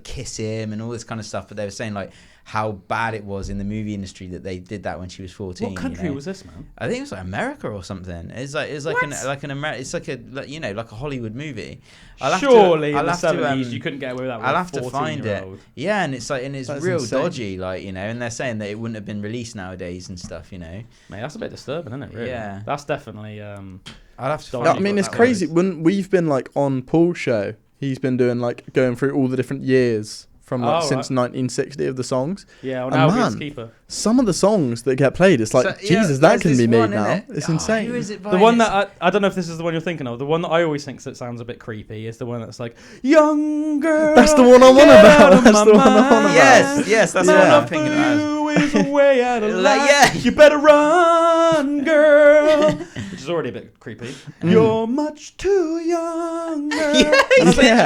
kiss him and all this kind of stuff. But they were saying like how bad it was in the movie industry that they did that when she was 14. What country was this, man? I think it was like America or something. It's like an American. It's like a Hollywood movie. Surely in the 70s you couldn't get away with that. I'll have to find it. Yeah, and it's That's real insane. dodgy, like, you know. And they're saying that it wouldn't have been released nowadays and stuff, you know. Mate, that's a bit disturbing, isn't it? Really? Yeah. That's definitely. I'll have to find I mean, it's crazy when we've been like on Paul's show. He's been doing like going through all the different years from like since 1960 of the songs. Yeah, on And Albion's man, Keeper. Some of the songs that get played, it's like, Jesus, that can be made now. It's insane. Who is it by? The one that I don't know if this is the one you're thinking of. The one that I always think that sounds a bit creepy is the one that's like, young girl. That's the one I'm on about. That's the one I'm on about. Yes, that's the one I'm thinking about. Is a way out of Like, life. yeah. You better run, girl. Which is already a bit creepy. You're much too young, girl.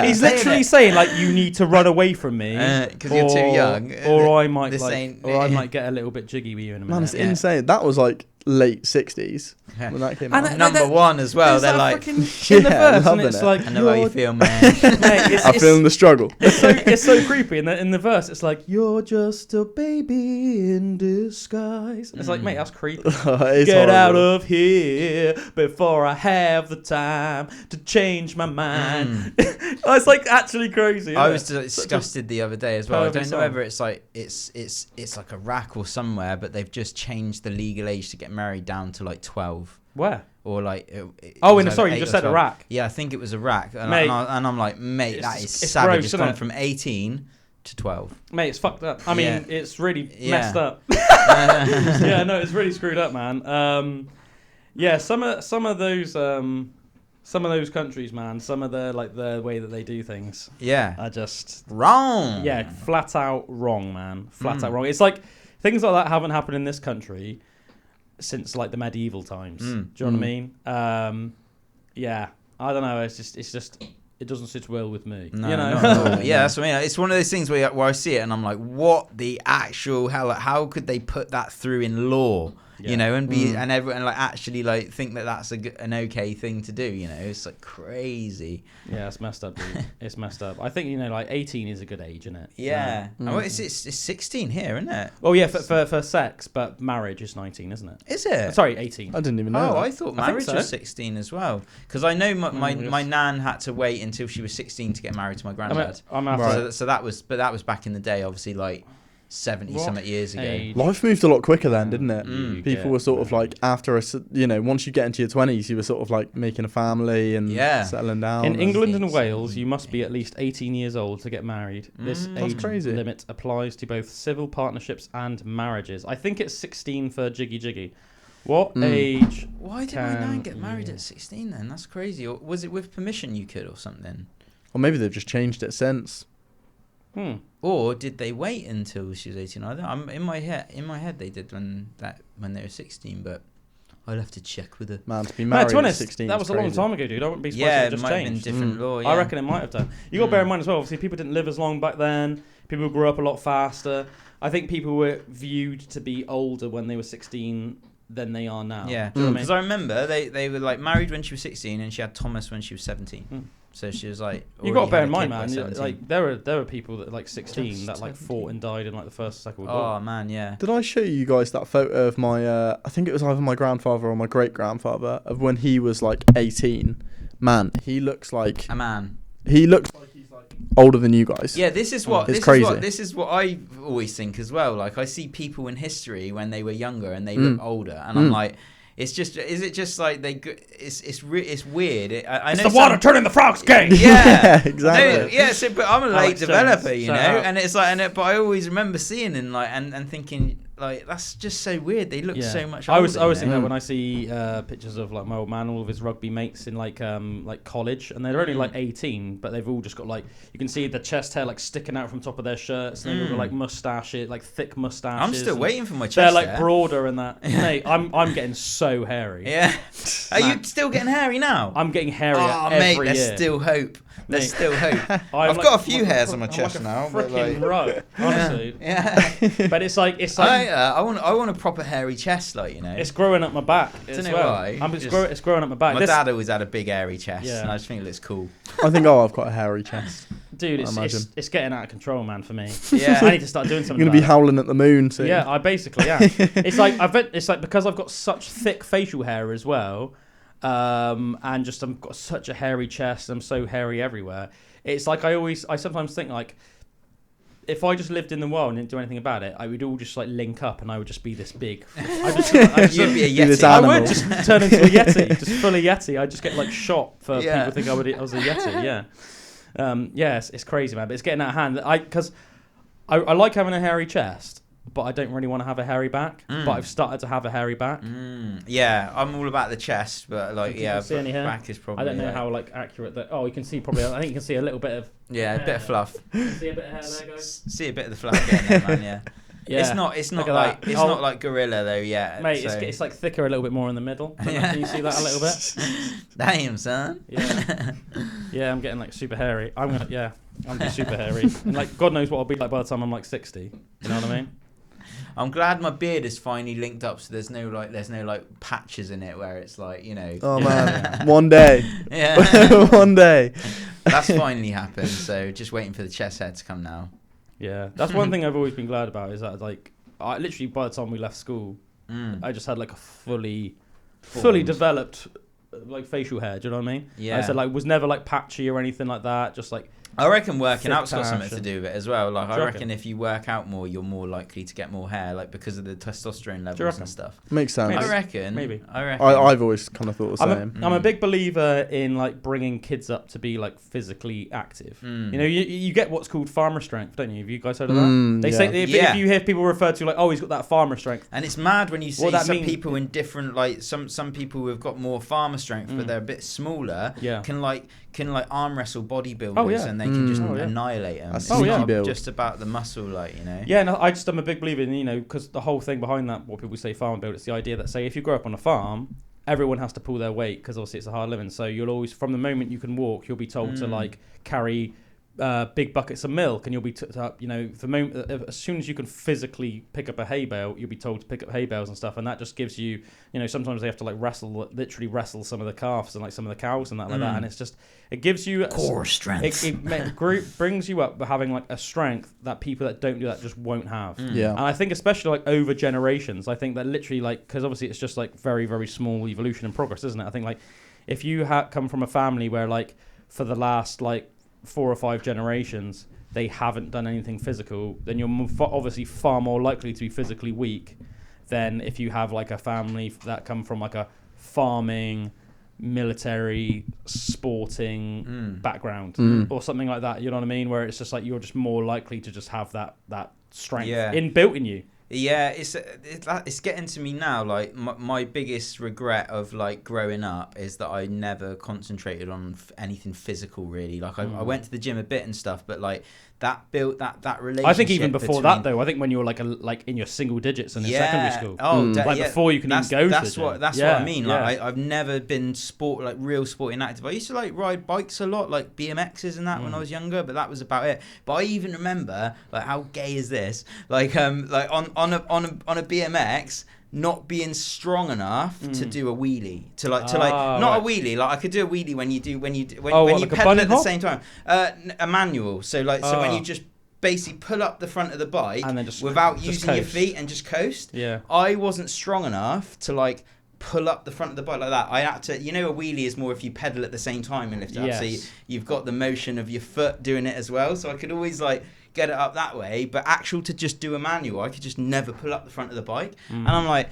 He's literally saying like, you need to run away from me because you're too young, or I might I might get a little bit jiggy with you in a minute. Man, it's insane. That was like late 60s when that came out. Number one as well. They're like, in the verse, and it's like, I know how you feel, man. Mate, I feel the struggle. It's so creepy. In the verse, it's like, you're just a baby in disguise. It's like, mate, that's creepy. Get out of here before I have the time to change my mind. It's like actually crazy. I was disgusted the other day as well. I don't know song. whether it's like it's like Iraq or somewhere, but they've just changed the legal age to get married down to like 12. Where? Or like sorry, you just said Iraq. Yeah, I think it was Iraq, and Mate, I'm like, mate, that is it's savage. gross, It's isn't gone it? from 18 to 12. Mate, it's fucked up. I mean, it's really messed up. Yeah. Yeah, no, it's really screwed up, man. Yeah, some of those countries, man, some of the way that they do things, are just wrong. Yeah, flat out wrong, man. Flat out wrong. It's like things like that haven't happened in this country since like the medieval times. Do you know what I mean? Yeah, I don't know. It's just it doesn't sit well with me. No, you know? not at all. Yeah, that's what I mean. It's one of those things where I see it and I'm like, what the actual hell? Like, how could they put that through in law? Yeah. You know, and be and everyone like actually like think that that's an okay thing to do. You know, it's like crazy. Yeah, it's messed up, dude. It's messed up. I think, you know, like 18 is a good age, isn't it? Yeah. Oh, it's 16 here, isn't it? Oh yeah, for sex, but marriage is 19, isn't it? Is it? Sorry, 18. I didn't even know. Oh, that. I thought marriage was 16 as well. Because I know my nan had to wait until she was 16 to get married to my granddad. So that was back in the day, obviously, like 70 something years ago. Life moved a lot quicker then, didn't it? People were sort of like once you get into your 20s, you were sort of like making a family and settling down. In England and Wales, you must be at least 18 years old to get married. This age limit applies to both civil partnerships and marriages. I think it's 16 for jiggy jiggy. What age? Why did my nan get married at 16 then? That's crazy. Or was it with permission you could or something? Or maybe they've just changed it since. Or did they wait until she was 18? I'm in my head they did when they were 16, but I'd have to check with her. Man, to be married to be honest, at 16 that was a long time ago, dude. I wouldn't be surprised if it just might have changed. been different law. Yeah. I reckon it might have done. You got to bear in mind as well, obviously people didn't live as long back then. People grew up a lot faster. I think people were viewed to be older when they were 16 than they are now. Yeah, because I remember they were like married when she was 16 and she had Thomas when she was 17. So she was like, you got to bear in mind, man. Like there were people that like 16 that like fought and died in like the First and Second World War. Oh man, yeah. Did I show you guys that photo of my? I think it was either my grandfather or my great grandfather of when he was like 18. Man, he looks like a man. He looks like he's like older than you guys. Yeah, this is what this is what I always think as well. Like I see people in history when they were younger and they look older, and I'm like. Is it just like they? It's weird. I know the water turning the frogs gay. Yeah, exactly. But I'm a late developer, you know, and it's like, but I always remember seeing and like and thinking Like that's just so weird. They look so much older. I always think that when I see pictures of like my old man, all of his rugby mates in like college, and they're only like 18, but they've all just got like, you can see the chest hair like sticking out from top of their shirts, and they've all got like mustaches, like thick mustaches. I'm still waiting for my chest hair. They're like hair. broader and that. Mate, I'm getting so hairy. Yeah. Are you still getting hairy now? I'm getting hairy every mate, year. there's still hope. There's still hope. I've got a few hairs on my chest like now. Freaking rug, honestly. Yeah. But it's like I want a proper hairy chest, like, you know. It's growing up my back. I don't know why. It's growing up my back. My dad always had a big hairy chest, and I just think it looks cool. I think I've got a hairy chest. Dude, it's getting out of control, man, for me. Yeah. I need to start doing something. You're gonna be howling at the moon soon. Yeah, I basically am. It's like because I've got such thick facial hair as well, and just I've got such a hairy chest. I'm so hairy everywhere. It's like I sometimes think like, if I just lived in the world and didn't do anything about it, I would all just like link up and I would just be this big. You'd be a Yeti. I would just turn into a Yeti, just fully Yeti. I'd just get like shot for people think I was a Yeti. Yeah. It's crazy, man. But it's getting out of hand. Because I like having a hairy chest, but I don't really want to have a hairy back. But I've started to have a hairy back. Yeah, I'm all about the chest, but like, see any hair? back is probably. I don't know how like accurate that. Oh, you can see probably. I think you can see a little bit of. Yeah, a bit of fluff. See a bit of hair there, guys. See a bit of the fluff getting there, man. Yeah. Yeah. It's not like gorilla though. Yeah, mate. So. It's like thicker a little bit more in the middle. Can you see that a little bit? Damn, son. Yeah. Yeah, I'm getting like super hairy. I'm gonna be super hairy. And like God knows what I'll be like by the time I'm like 60. You know what I mean? I'm glad my beard is finally linked up, so there's no like patches in it where it's like, you know. Oh man, one day. Yeah. One day. That's finally happened. So just waiting for the chest hair to come now. Yeah, that's one thing I've always been glad about, is that like I literally by the time we left school, I just had like a fully developed like facial hair. Do you know what I mean? Yeah. I said like was never like patchy or anything like that. Just like. I reckon working out's got something to do with it as well. Like, I reckon you? If you work out more, you're more likely to get more hair, like because of the testosterone levels and stuff. Makes sense. I reckon. Maybe. I've always kind of thought the same. I'm a big believer in like bringing kids up to be like physically active. You know, you get what's called farmer strength, don't you? Have you guys heard of that? They say if you hear people refer to like, oh, he's got that farmer strength, and it's mad when you see some people in different like some people who've got more farmer strength, but they're a bit smaller. Can arm wrestle bodybuilders and they can just annihilate them. It's not just about the muscle, like, you know. Yeah, no, I'm a big believer in, you know, because the whole thing behind that, what people say farm build, it's the idea that, say, if you grow up on a farm, everyone has to pull their weight because obviously it's a hard living. So you'll always, from the moment you can walk, you'll be told to like carry big buckets of milk, and you'll be you know, the moment as soon as you can physically pick up a hay bale, you'll be told to pick up hay bales and stuff, and that just gives you, you know, sometimes they have to like literally wrestle some of the calves and like some of the cows and that like that, and it's just, it gives you core strength. It brings you up having like a strength that people that don't do that just won't have. Yeah, and I think especially like over generations, I think that literally like, because obviously it's just like very very small evolution and progress, isn't it? I think like if you come from a family where like for the last like 4 or 5 generations they haven't done anything physical, then you're obviously far more likely to be physically weak than if you have like a family that come from like a farming, military, sporting background or something like that. You know what I mean? Where it's just like you're just more likely to just have that strength inbuilt in you. Yeah, it's getting to me now. Like my biggest regret of like growing up is that I never concentrated on anything physical really. Like I went to the gym a bit and stuff, but like that built that relationship. I think even before that though, I think when you were like in your single digits in secondary school. Before you can even go to the gym. That's what I mean. Like I've never been real sporting active. I used to like ride bikes a lot, like BMXs and that when I was younger, but that was about it. But I even remember, like, how gay is this? Like on a BMX, not being strong enough to do a wheelie, not a wheelie, like I could do a wheelie when you pedal at the same time, a manual. So when you just basically pull up the front of the bike and then without using your feet and just coast. Yeah, I wasn't strong enough to like pull up the front of the bike like that. I had to, you know, a wheelie is more if you pedal at the same time and lift it up, so you've got the motion of your foot doing it as well. So I could always like get it up that way, but actual to just do a manual, I could just never pull up the front of the bike. And I'm like,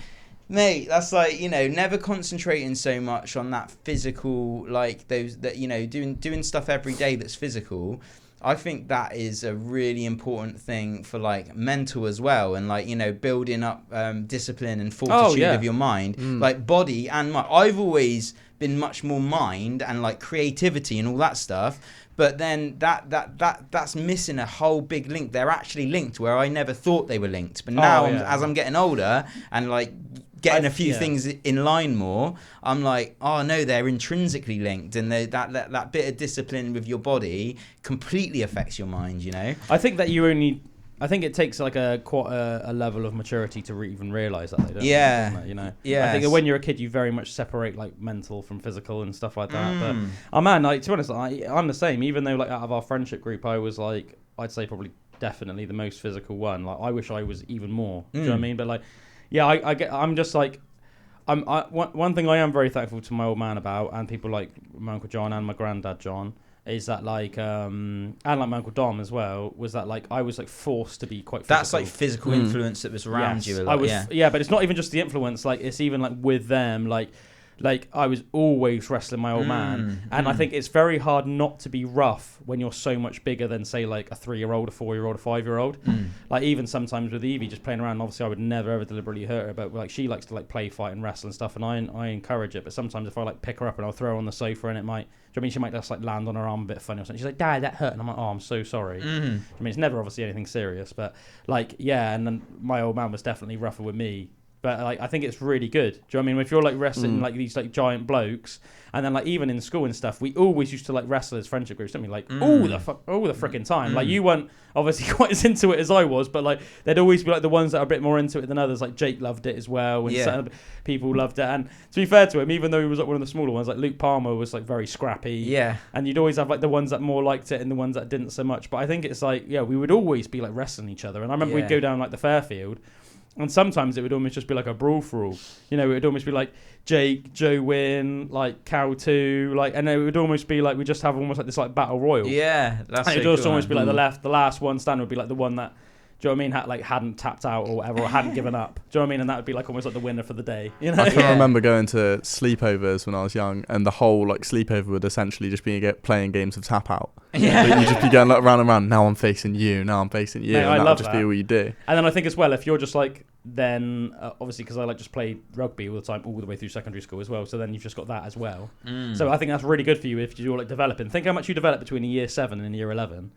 mate, that's like, you know, never concentrating so much on that physical, like those that, you know, doing stuff every day that's physical. I think that is a really important thing for like mental as well, and like, you know, building up discipline and fortitude of your mind, like body and mind. I've always been much more mind and like creativity and all that stuff, but then that's missing a whole big link. They're actually linked where I never thought they were linked, but now as I'm getting older and like getting a few things in line more, I'm like, oh no, they're intrinsically linked, and that bit of discipline with your body completely affects your mind, you know. I think that I think it takes like quite a level of maturity to even realise that. Don't it, you know. Yeah. I think that when you're a kid, you very much separate like mental from physical and stuff like that. But like, to be honest, I'm the same. Even though like out of our friendship group, I was like, I'd say probably definitely the most physical one. Like I wish I was even more. Do you know what I mean? But like, yeah, I'm just like, one thing I am very thankful to my old man about, and people like my Uncle John and my Grandad John, is that like, and like my Uncle Dom as well, was that like I was like forced to be quite physical. That's like physical influence that was around you a lot. But it's not even just the influence, like it's even like with them, like I was always wrestling my old man, and I think it's very hard not to be rough when you're so much bigger than say like a 3-year-old, a 4-year-old, a 5-year-old. Like even sometimes with Evie just playing around, obviously I would never ever deliberately hurt her, but like she likes to like play, fight and wrestle and stuff, and I encourage it. But sometimes if I like pick her up and I'll throw her on the sofa, and it might, do you know what I mean, she might just like land on her arm a bit funny or something. She's like, Dad, that hurt, and I'm like, oh, I'm so sorry. I mean, it's never obviously anything serious, but like, yeah. And then my old man was definitely rougher with me. But like I think it's really good. Do you know what I mean? If you're like wrestling like these like giant blokes, and then like even in school and stuff, we always used to like wrestle as friendship groups, didn't we? Like all the freaking time. Like you weren't obviously quite as into it as I was, but like there'd always be like the ones that are a bit more into it than others. Like Jake loved it as well, and certain people loved it. And to be fair to him, even though he was like one of the smaller ones, like Luke Palmer was like very scrappy. Yeah. And you'd always have like the ones that more liked it and the ones that didn't so much. But I think it's like, we would always be like wrestling each other. And I remember we'd go down like the Fairfield. And sometimes it would almost just be like a brawl for all. You know, it would almost be like Jake, Joe Wynn, like Cow 2, like, and it would almost be like we just have almost like this like battle royal. Yeah, that's and it would also almost be like the last one stand would be like the one that, do you know what I mean, hadn't tapped out or whatever, or hadn't given up. Do you know what I mean? And that would be like almost like the winner for the day. You know? I can remember going to sleepovers when I was young, and the whole like sleepover would essentially just be playing games of tap out. Yeah. You'd just be going like round and round. Now I'm facing you. Now I'm facing you. Mate, and that would just be all you do. And then I think as well, if you're just like, then obviously because I like just played rugby all the time, all the way through secondary school as well. So then you've just got that as well. So I think that's really good for you if you're like developing. Think how much you develop between a year 7 and a year 11.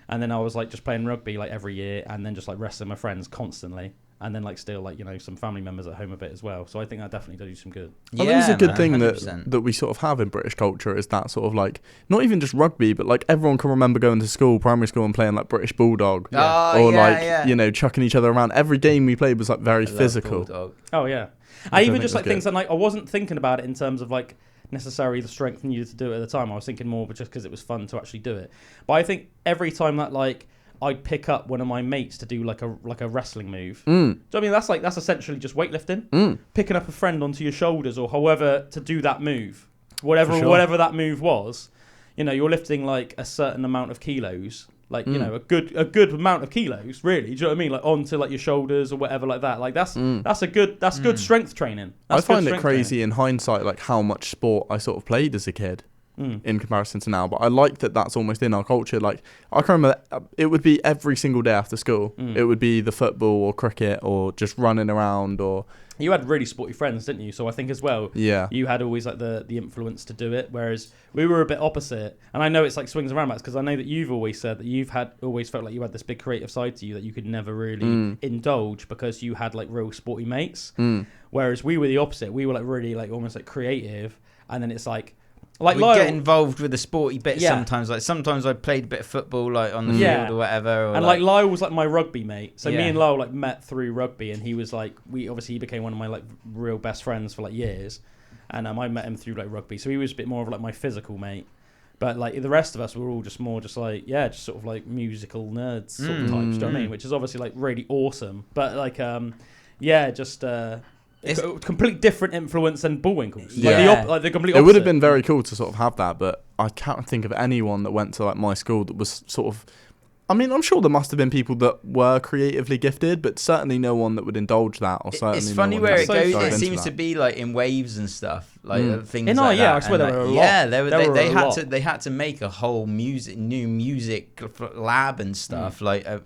And then I was like just playing rugby like every year, and then just like wrestling my friends constantly, and then like still like, you know, some family members at home a bit as well. So I think that definitely does you some good. I think it's a good thing that we sort of have in British culture, is that sort of like not even just rugby, but like everyone can remember going to school, primary school, and playing like British Bulldog, you know, chucking each other around. Every game we played was like very physical. Bulldog. Oh yeah, I even just like things that like I wasn't thinking about it in terms of like necessarily the strength needed to do it at the time. I was thinking more just because it was fun to actually do it. But I think every time that like I'd pick up one of my mates to do like a wrestling move. Do you know what I mean? That's essentially just weightlifting. Picking up a friend onto your shoulders or however to do that move. Whatever that move was, you know, you're lifting like a certain amount of kilos. Like, you know, a good amount of kilos, really. Do you know what I mean? Like onto like your shoulders or whatever like that. Like that's good strength training. I find it crazy in hindsight, like how much sport I sort of played as a kid in comparison to now. But I like that that's almost in our culture. Like I can remember it would be every single day after school. It would be the football or cricket or just running around or. You had really sporty friends, didn't you? So I think as well, you had always like the influence to do it, whereas we were a bit opposite. And I know it's like swings and roundabouts because I know that you've always said that you've always felt like you had this big creative side to you that you could never really indulge because you had like real sporty mates. Whereas we were the opposite. We were like really like almost like creative, and then it's like we get involved with the sporty bit sometimes. Like sometimes I played a bit of football like on the field or whatever. Or and like Lyle was like my rugby mate. So me and Lyle like met through rugby, and he was like he became one of my like real best friends for like years. And I met him through like rugby. So he was a bit more of like my physical mate. But like the rest of us were all just more just like just sort of like musical nerds sort of types. Do you know what I mean? Which is obviously like really awesome. But like just. It's a complete different influence than Bullwinkles. The complete opposite. It would have been very cool to sort of have that, but I can't think of anyone that went to like my school that was sort of. I mean, I'm sure there must have been people that were creatively gifted, but certainly no one that would indulge that. Or certainly it's funny where it goes. It seems to be like in waves and stuff. like things in like that. I swear there were a lot. Yeah, they had to make a whole new music lab and stuff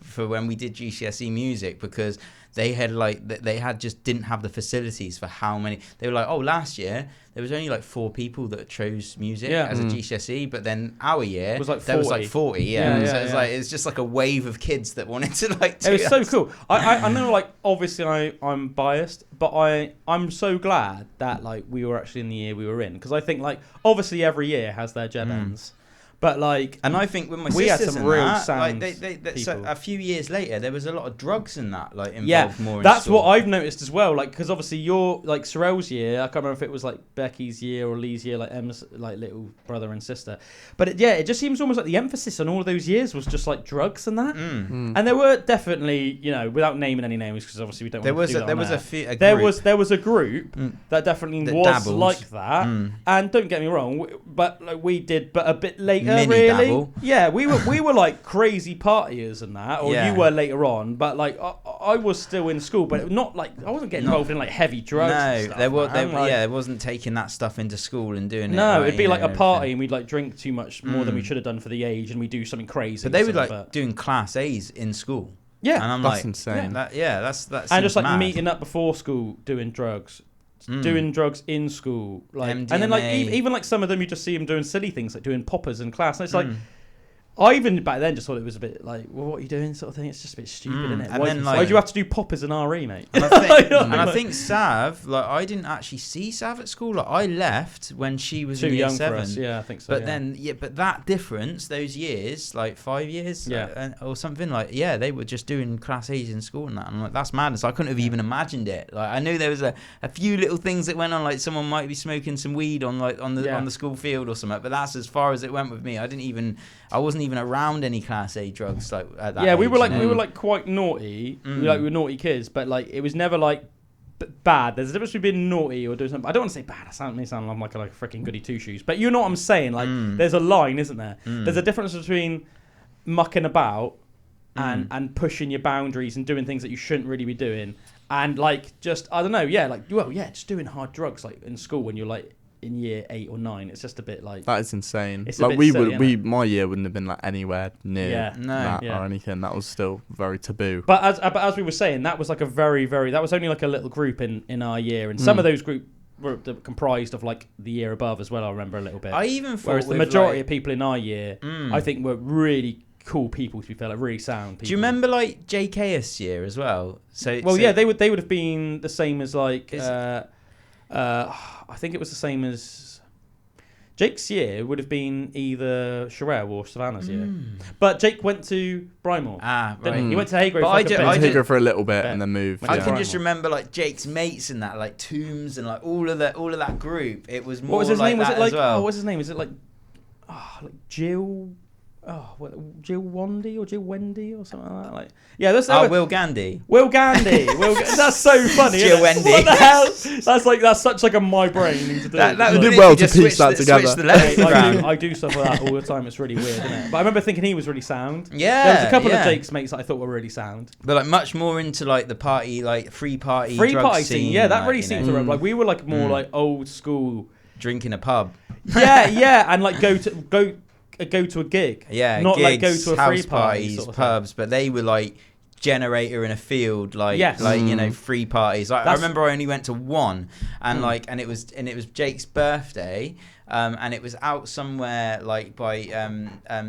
for when we did GCSE music, because they had just didn't have the facilities for how many. They were like, oh, last year there was only like 4 people that chose music as a GCSE, but then our year there was like 40. So it's just like a wave of kids that wanted to like do it was that. so cool. I know, like, obviously I'm biased, but I'm so glad that like we were actually in the year we were in, because I think like obviously every year has their Jeb ends. But like, and I think with my we sisters had some and real that, sound like so a few years later, there was a lot of drugs in that, like involved more. In That's school. what I've noticed as well. Like, because obviously you're like Sorel's year. I can't remember if it was like Becky's year or Lee's year, like Emma's like little brother and sister. But it just seems almost like the emphasis on all of those years was just like drugs and that. And there were definitely, without naming any names, because obviously we don't. There was there was a group that definitely that was dabbled. Like that. And don't get me wrong, but like we did, but a bit later, Mini really. Dabble. Yeah, we were like crazy partiers and that, or you were later on. But like I was still in school, but not like I wasn't getting involved in like heavy drugs. No, stuff, there wasn't taking that stuff into school and doing it. No, it'd be like a party, and we'd like drink too much more than we should have done for the age, and we do something crazy. But they were like doing class A's in school. Yeah, and I'm that's like, insane. That's and just like mad. meeting up before school, doing drugs. Doing drugs in school, like, MDMA. and then like even like some of them, you just see them doing silly things, like doing poppers in class. And it's like, I even back then just thought it was a bit like, well, what are you doing, sort of thing. It's just a bit stupid, isn't it? Why do you have to do poppers in RE, mate? And I think Sav, like, I didn't actually see Sav at school. Like, I left when she was in year 7. For us. Yeah, I think so. But then, but that difference, those years, like 5 years, or something, like, they were just doing class A's in school and that. And I'm like, that's madness. I couldn't have even imagined it. Like, I knew there was a few little things that went on, like someone might be smoking some weed on the school field or something. But that's as far as it went with me. I wasn't even around any class A drugs like at that age, we were like quite naughty. We were naughty kids, but like it was never like bad. There's a difference between being naughty or doing something. I don't want to say bad. It may sound like a freaking goody two shoes, but you know what I'm saying. Like there's a line, isn't there? There's a difference between mucking about and pushing your boundaries and doing things that you shouldn't really be doing, and like just I don't know, just doing hard drugs like in school when you're like in year 8 or 9. It's just a bit like that is insane. It's like my year wouldn't have been like anywhere near or anything. That was still very taboo. But as we were saying, that was like a very that was only like a little group in our year, and some of those group were comprised of like the year above as well. I remember a little bit. I even thought whereas the majority of people in our year, I think, were really cool people, to be fair, like really sound people. Do you remember like JK's year as well? They would have been the same as like I think it was the same as Jake's year would have been either Sherelle or Savannah's year. But Jake went to Brymore. Right. He went to Haygrove. I went to Haygrove for a little bit and then moved. I can just remember like Jake's mates and that, like Tombs and like all of that group. It was more. What was his name? Was it like? Well. Oh, what's his name? Is it like Jill? Jill Wandy or Jill Wendy or something like that. Like, yeah, Will Gandy. Will Gandy. That's so funny. Jill Wendy. What the hell? That's such like a my brain thing to do. You did well to piece that together. I do stuff like that all the time. It's really weird, isn't it? But I remember thinking he was really sound. Yeah, there was a couple of Jake's mates that I thought were really sound. But like much more into like the party, like free party scene. Yeah, that really seemed to rub. Like we were like more like old school, drinking a pub. Yeah, and like go to a gig. Yeah, not gigs, like go to a free house party, parties, sort of pubs, but they were like generator in a field, free parties. Like I remember I only went to one, and and it was Jake's birthday, and it was out somewhere like by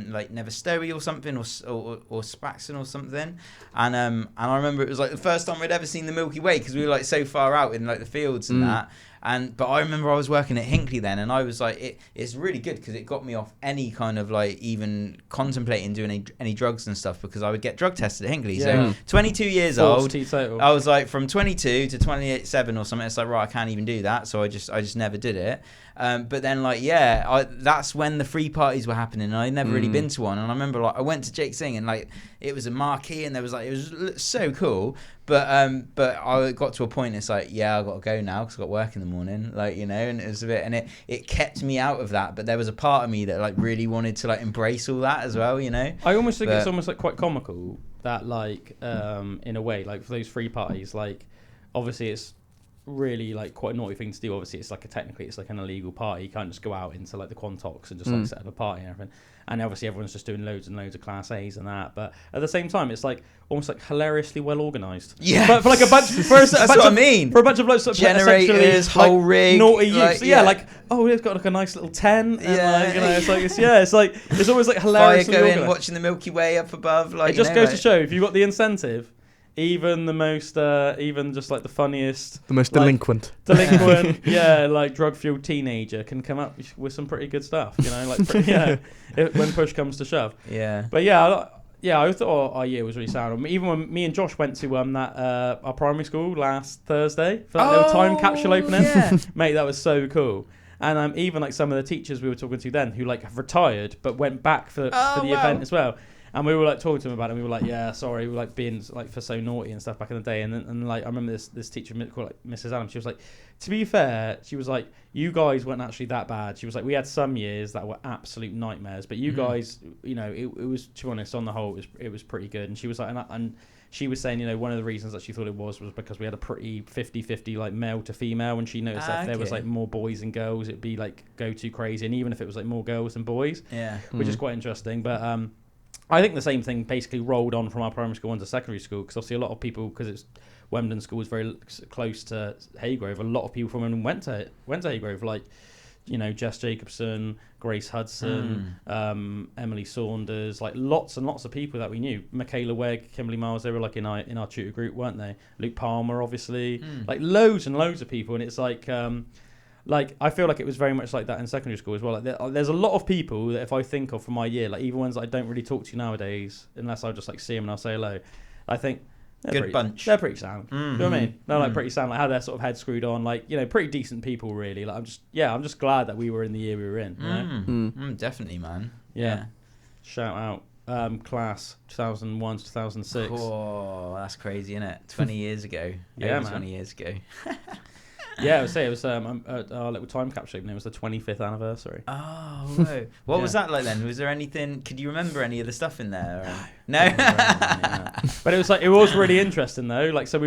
like Neverstowy or something, or Spaxton or something, and I remember it was like the first time I'd ever seen the Milky Way, because we were like so far out in like the fields and that. But I remember I was working at Hinckley then, and I was like, it's really good because it got me off any kind of like even contemplating doing any drugs and stuff, because I would get drug tested at Hinckley. So 22 years old, I was like from 22 to 27 or something. It's like, right, I can't even do that, so I just never did it. But then that's when the free parties were happening, and I'd never really been to one. And I remember like I went to Jake's thing, and like it was a marquee, and there was like, it was so cool. But I got to a point, it's like, yeah, I got to go now because I got work in the morning, like, you know, and it was a bit, and it kept me out of that. But there was a part of me that like really wanted to like embrace all that as well, you know. I almost think it's almost like quite comical that like in a way, like for those free parties, like obviously it's really like quite a naughty thing to do. Obviously, technically it's like an illegal party. You can't just go out into like the Quantox and just like set up a party and everything. And obviously everyone's just doing loads and loads of Class A's and that. But at the same time, it's like almost like hilariously well organised. Yeah, but for like a bunch. That's what I mean. For a bunch of like sort of generators, whole rig, naughty youths. Like we've got like a nice little tent. And, like, it's always like hilariously fire going, organised. watching the Milky Way up above. Like it just goes to show if you've got the incentive. Even the most, even just like the funniest, the most like, delinquent, like drug-fueled teenager can come up with some pretty good stuff, when push comes to shove. Yeah. But I thought our year was really sound. Even when me and Josh went to our primary school last Thursday for that little time capsule opening, mate, that was so cool. And even like some of the teachers we were talking to then who like have retired but went back for the event as well. And we were like talking to him about it. And we were like, yeah, sorry, we were like being like for so naughty and stuff back in the day. And like I remember this teacher called like Mrs. Adams. She was like, to be fair, she was like, you guys weren't actually that bad. She was like, we had some years that were absolute nightmares, but you guys, it was, to be honest, on the whole, it was pretty good. And she was like, and she was saying, one of the reasons that she thought it was because we had a pretty 50-50 like male to female. And she noticed that if there was like more boys than girls, it'd be like go too crazy. And even if it was like more girls than boys, which is quite interesting. But I think the same thing basically rolled on from our primary school into secondary school, because obviously a lot of people, because it's Wemden School is very close to Haygrove, a lot of people from Wemden went to Haygrove, like Jess Jacobson, Grace Hudson, Emily Saunders, like lots and lots of people that we knew. Michaela Wegg, Kimberly Miles, they were like in our tutor group, weren't they? Luke Palmer, obviously, like loads and loads of people, and it's like. Like I feel like it was very much like that in secondary school as well. Like there's a lot of people that if I think of from my year, like even ones that I don't really talk to nowadays, unless I just like see them and I'll say hello. I think good bunch. They're pretty sound. You know what I mean? They're like pretty sound. Like how they're sort of head screwed on. Like pretty decent people really. Like I'm just glad that we were in the year we were in. You know? Definitely, man. Yeah. Shout out. Class 2001 to 2006. Oh, that's crazy, isn't it? 20 years ago. Yeah, Over man. 20 years ago. Yeah, I would say it was our little time capsule opening. It was the 25th anniversary. Oh, whoa. What was that like then? Was there anything? Could you remember any of the stuff in there? No. But it was really interesting though. Like so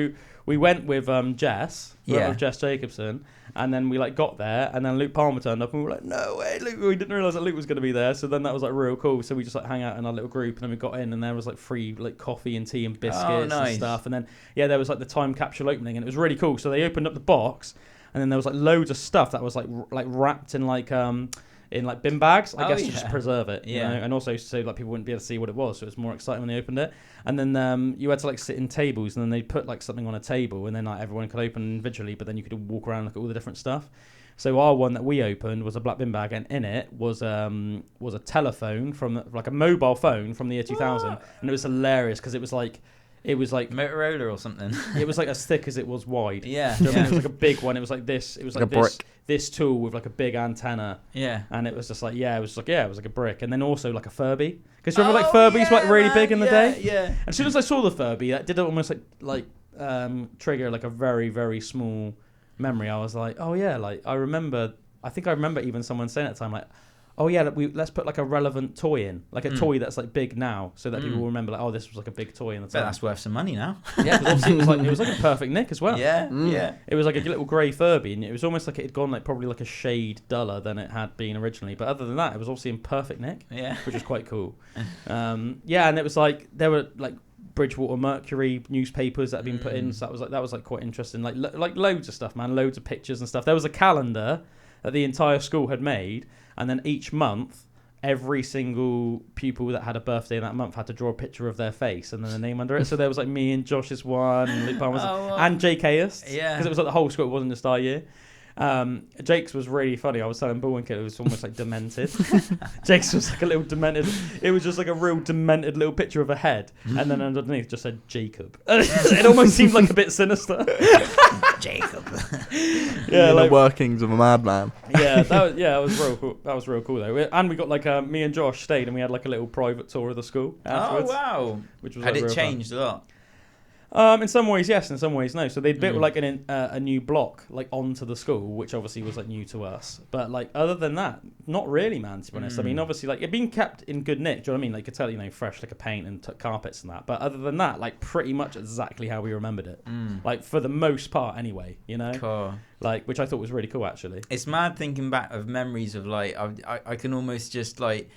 we went with Jess Jacobson, and then we like got there, and then Luke Palmer turned up, and we were like, no way, Luke. We didn't realise that Luke was going to be there. So then that was like real cool. So we just like hang out in our little group, and then we got in, and there was like free like coffee and tea and biscuits and stuff. And then there was like the time capsule opening, and it was really cool. So they opened up the box, and then there was like loads of stuff that was like wrapped in like bin bags, I guess, to just preserve it. You know? And also so like people wouldn't be able to see what it was, so it was more exciting when they opened it. And then you had to like sit in tables, and then they put like something on a table, and then like everyone could open individually, but then you could walk around and look at all the different stuff. So our one that we opened was a black bin bag, and in it was a telephone from like a mobile phone from the year 2000, and it was hilarious because it was like Motorola or something. It was like as thick as it was wide. Yeah. Do you know what I mean? It was like a big one. It was like this. It was like this this tool with like a big antenna. Yeah. And it was just like it was like a brick, and then also like a Furby. Because remember like Furbies were like really big in the day. Yeah. And as soon as I saw the Furby, that did almost like trigger like a very very small memory. I was like, oh yeah, like I think I remember even someone saying at the time like, oh yeah, let's put like a relevant toy in, like a toy that's like big now, so that people will remember like, oh, this was like a big toy in the time. But that's worth some money now. Yeah, because obviously it was like a perfect nick as well. Yeah. It was like a little grey Furby, and it was almost like it had gone like probably like a shade duller than it had been originally. But other than that, it was obviously in perfect nick. Yeah, which was quite cool. And it was like there were like Bridgewater Mercury newspapers that had been put in, so that was quite interesting. Like loads of stuff, man, loads of pictures and stuff. There was a calendar that the entire school had made. And then each month, every single pupil that had a birthday in that month had to draw a picture of their face and then the name under it. So there was like me and Josh's one, and Luke Palmer's and Jake Hayes. Yeah. Because it was like the whole school, it wasn't just our year. Jake's was really funny. I was telling Bullwinkle it was almost like demented. Jake's was like a little demented. It was just like a real demented little picture of a head, and then underneath just said Jacob. It almost seemed like a bit sinister. Jacob. Yeah, like the workings of a madman. Yeah, that was real cool. That was real cool though. And we got like me and Josh stayed, and we had like a little private tour of the school afterwards. Oh wow! Which was had like it real changed fun. a lot? In some ways, yes. In some ways, no. So they built like a new block like onto the school, which obviously was like new to us. But like other than that, not really, man. To be honest, I mean, obviously, like it'd been kept in good nick. Do you know what I mean? Like you could tell, fresh like a paint and carpets and that. But other than that, like pretty much exactly how we remembered it. Like for the most part, anyway. Cool. Like which I thought was really cool, actually. It's mad thinking back of memories of like I can almost just like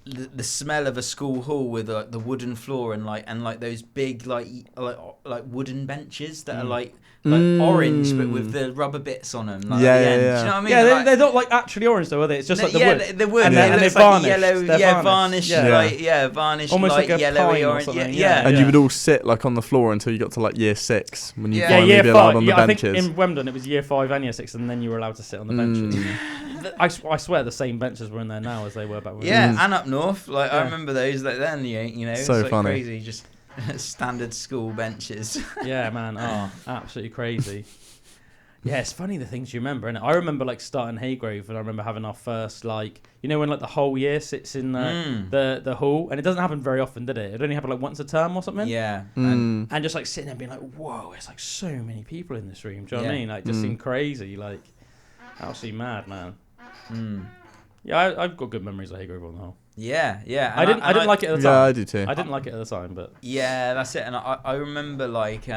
the smell of a school hall with the wooden floor and those big like wooden benches that are like orange but with the rubber bits on them. Like, yeah. Do you know what I mean? Yeah, they're not like actually orange though, are they? It's just like the wood. The wood. And they're varnished. Yellow, varnished. Varnished. Almost like a yellowy pine or orange. something. Yeah. And you would all sit like on the floor until you got to like year 6 when you Yeah, finally year be allowed 5. on the I benches. think in Wembley it was year 5 and year 6, and then you were allowed to sit on the benches. I swear the same benches were in there now as they were back when. Yeah, and up north, like I remember those like then. It's so like funny. Crazy, just standard school benches. Yeah, man. Oh, absolutely crazy. Yeah, it's funny the things you remember, innit? I remember like starting Haygrove, and I remember having our first like when like the whole year sits in the hall, and it doesn't happen very often, did it? It only happened like once a term or something. Yeah, and just like sitting there being like, whoa, it's like so many people in this room. Do you know what I mean? Like, just seemed crazy, like absolutely mad, man. Yeah, I've got good memories of Haygrove on the whole. Yeah. I didn't like it at the time. Yeah, I do too. I didn't like it at the time, but yeah, that's it. And I remember like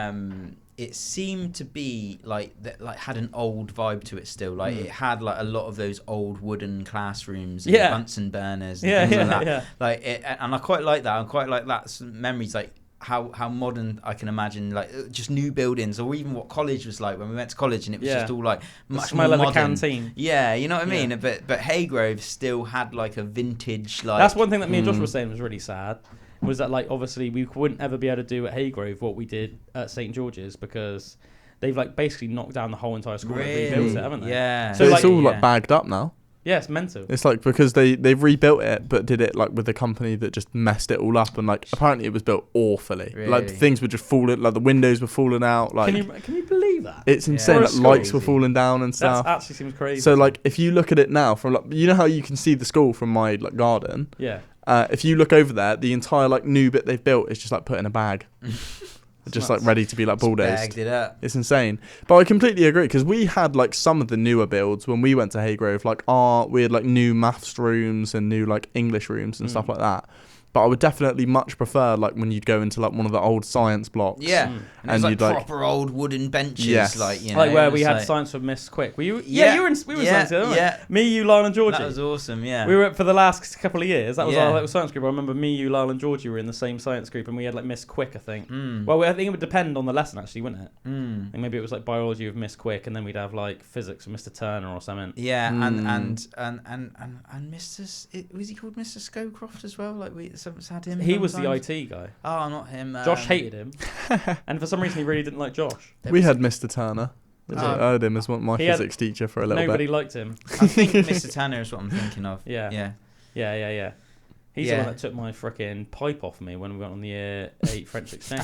it seemed to be like that, like had an old vibe to it still. Like it had like a lot of those old wooden classrooms, and Bunsen burners, and things like that. Yeah. Like and I quite like that. I quite like that memories, like how modern I can imagine, like just new buildings, or even what college was like when we went to college, and it was just all like much smell more of modern. the canteen. Yeah, you know what I mean. But Haygrove still had like a vintage like. That's one thing that me and Josh were saying was really sad. Was that like obviously we wouldn't ever be able to do at Haygrove what we did at St George's, because they've like basically knocked down the whole entire school and rebuilt it, haven't they? Yeah. So it's all like bagged up now. Yeah, it's mental. It's like because they've rebuilt it, but did it like with a company that just messed it all up, and like apparently it was built awfully. Really? Like things were just falling, like the windows were falling out. Like can you believe that? It's insane. Yeah. Like lights were falling down and stuff. That actually seems crazy. So like if you look at it now from like how you can see the school from my like garden. Yeah. If you look over there, the entire like new bit they've built is just like put in a bag. Just like ready to be like bulldozed. Bagged it up. It's insane. But I completely agree, because we had like some of the newer builds when we went to Haygrove, like we had like new maths rooms and new like English rooms and stuff like that. But I would definitely much prefer like when you'd go into like one of the old science blocks. Yeah. And it was like you'd like proper old wooden benches. Yes. Like, you know. Like where we it's had like, science with Miss Quick. Were you? Yeah. You were in. We were in science together, weren't yeah. we? Me, you, Lyle, and Georgie. That was awesome, yeah. We were for the last couple of years. That was Yeah. our little science group. I remember me, you, Lyle, and Georgie were in the same science group, and we had like Miss Quick, I think. Well, I think it would depend on the lesson actually, wouldn't it? I think maybe it was like biology with Miss Quick, and then we'd have like physics with Mr. Turner or something. Yeah, and Mr. Was he called Mr. Scowcroft as well? Like we had him. He was the sometimes? IT guy. Oh, not him. Josh hated him, and for some reason he really didn't like Josh. we had Mr. Turner. I heard him as my He had- physics teacher for a little Nobody bit. liked him. I think Mr. Tanner is what I'm thinking of. Yeah. Yeah. He's Yeah. the one that took my frickin' pipe off me when we went on the year 8 French exchange.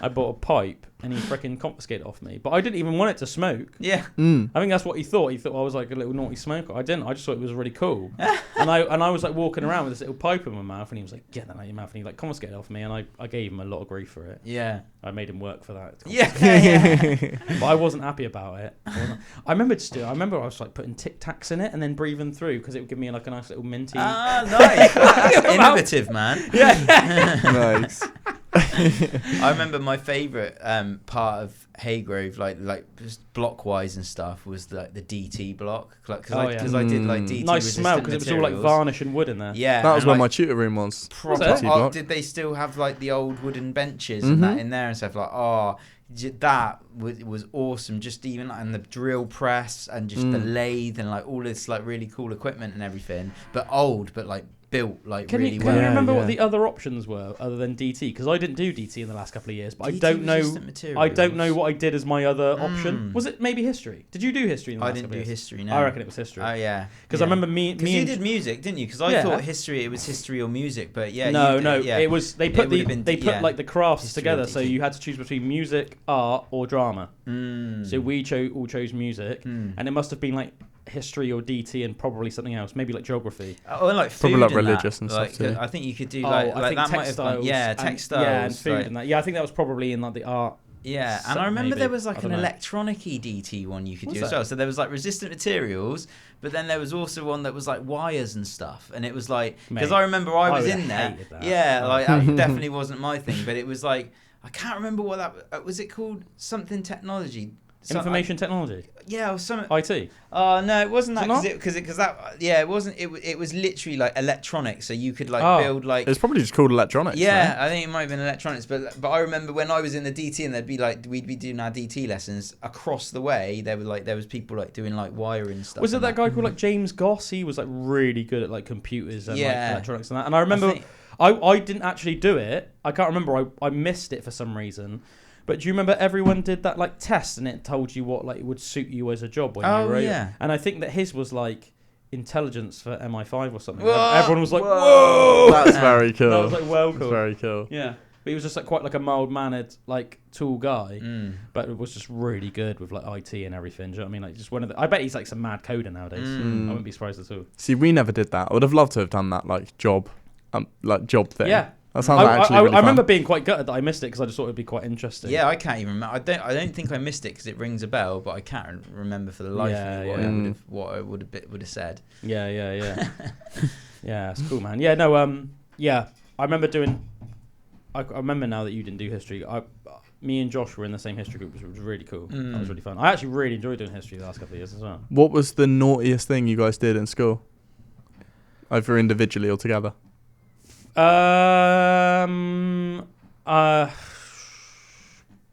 I bought a pipe and he frickin' confiscated it off me. But I didn't even want it to smoke. Yeah. Mm. I think that's what he thought. He thought I was like a little naughty smoker. I didn't. I just thought it was really cool. and I was like walking around with this little pipe in my mouth, and he was like, "Get that out of your mouth." And he like confiscated it off me, and I gave him a lot of grief for it. Yeah. I made him work for that. Yeah. But I wasn't happy about it. I remember I was like putting Tic Tacs in it and then breathing through, because it would give me like a nice little minty. Ah, nice. That's innovative, man. Yeah. Nice. I remember my favourite part of Haygrove, like just block-wise and stuff, was the DT block, because I did like DT. Nice smell, because it was all like varnish and wood in there. Yeah, That was and, where like, my tutor room was. proper. DT block. Did they still have like the old wooden benches and that in there and stuff? Like, that was awesome. Just even and the drill press and just the lathe and like all this like really cool equipment and everything, but old, but like built like Can really you well. remember Yeah. what the other options were other than DT? Because I didn't do DT in the last couple of years, but I DT don't know. resistant materials. I don't know what I did as my other option. Was it maybe history? Did you do history in the I last didn't couple do of years? history. No, I reckon it was history. Oh yeah, Because I remember me you and did music, didn't you? Because I Yeah. thought history, it was history or music, but yeah. No, you did, yeah. it was they put would've been like the crafts history or together, so DT. you had to choose between music, art, or drama. So we all chose music, Hmm. and it must have been like history or DT and probably something else, maybe like geography. Oh, and like food probably like and religious that. and Like, stuff too. I think you could do I like think that might have textiles. gone, textiles. Yeah, and food like, and that. Yeah, I think that was probably in like the art. Yeah, and I remember maybe. there was like I an don't know. electronic-y DT one you could Was do as there? well. So there was like resistant materials, but then there was also one that was like wires and stuff. And it was like, because Mate, I remember I was would in there. hated that. Yeah, Oh. like that definitely wasn't my thing, but it was like, I can't remember what that was. It called something technology. Information technology. Yeah, or something. IT. No, it wasn't that Was it because that. Yeah, it wasn't. It was literally like electronics, so you could like Oh. build like. It's probably just called electronics. Yeah, I think it might have been electronics, but I remember when I was in the DT and there'd be like we'd be doing our DT lessons across the way. There was people like doing like wiring stuff. Was it and that guy called like James Goss? He was like really good at like computers and like Yeah. electronics and that. And I remember I didn't actually do it. I can't remember. I missed it for some reason. But do you remember everyone did that like test and it told you what like would suit you as a job when you were yeah. And I think that his was like intelligence for MI5 or something. Whoa, Everyone was like, whoa! That's very cool. That was like well That's cool. very cool. Yeah. But he was just like quite like a mild-mannered, like tall guy, Mm. but it was just really good with like IT and everything. Do you know what I mean? Like just one of the. I bet he's like some mad coder nowadays. I wouldn't be surprised at all. See, we never did that. I would have loved to have done that like job thing. Yeah, That sounds actually really I remember fun. being quite gutted that I missed it because I just thought it'd be quite interesting. Yeah, I can't even remember. I don't think I missed it because it rings a bell, but I can't remember for the life of me what I would have said. Yeah. Yeah, it's cool, man. Yeah, no, yeah, I remember doing. I remember now that you didn't do history. Me and Josh were in the same history group, which was really cool. That was really fun. I actually really enjoyed doing history the last couple of years as well. What was the naughtiest thing you guys did in school? Either individually or together?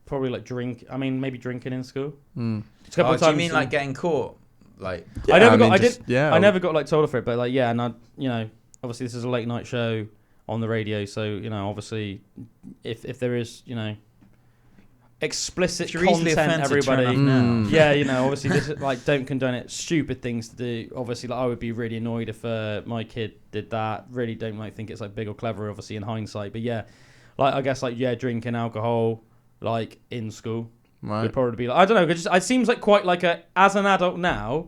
Probably like drink. I mean, maybe drinking in school. Do Just a couple of you times mean like getting caught? Like I never got. Yeah. I never got like told off for it, but like yeah, and obviously this is a late night show on the radio, so obviously if there is explicit you're easily content, offended, turn everybody. off now. Yeah, obviously this is, like don't condone it. Stupid things to do. Obviously, like I would be really annoyed if my kid did that. Really don't think it's like big or clever. Obviously in hindsight, but yeah, like I guess drinking alcohol like in school. Right. Would probably be like, I don't know. It seems like quite like as an adult now,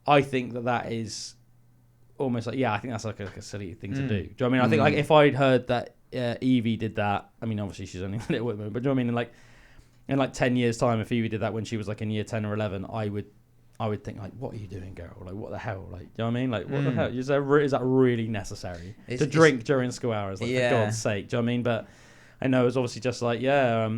I think that is almost like I think that's like a silly thing to do. Do you know what I mean? I think like if I'd heard that Evie did that, I mean obviously she's only a little bit, but do you know what I mean? In like 10 years time, if Evie did that when she was like in year 10 or 11, I would think like, what are you doing, girl? Like what the hell? Like, do you know what I mean? Like what the hell? Is that really necessary to drink during school hours? Like for God's sake, do you know what I mean? But I know it's obviously just like I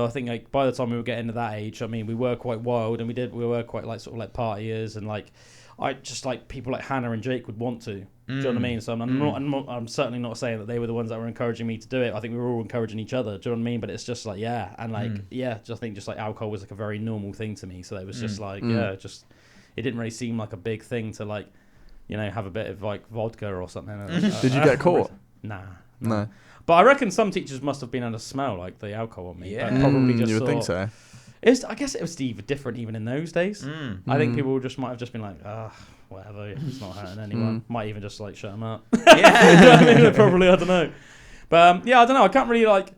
think like by the time we were getting to that age, I mean, we were quite wild and we were quite like sort of like partiers and like I just like people like Hannah and Jake would want to. Do you know what I mean? So I'm certainly not saying that they were the ones that were encouraging me to do it. I think we were all encouraging each other. Do you know what I mean? But it's just like I think just like alcohol was like a very normal thing to me. So it was just like it didn't really seem like a big thing to like have a bit of like vodka or something. Did you get caught? Nah. No. But I reckon some teachers must have been able to smell like the alcohol on me. Yeah. But probably just you would think thought- so. I guess it was different even in those days. I think people might have just been like, whatever, it's not hurting anyone. Might even just like shut them up. Yeah. I mean, probably, I don't know. But I don't know. I can't really like.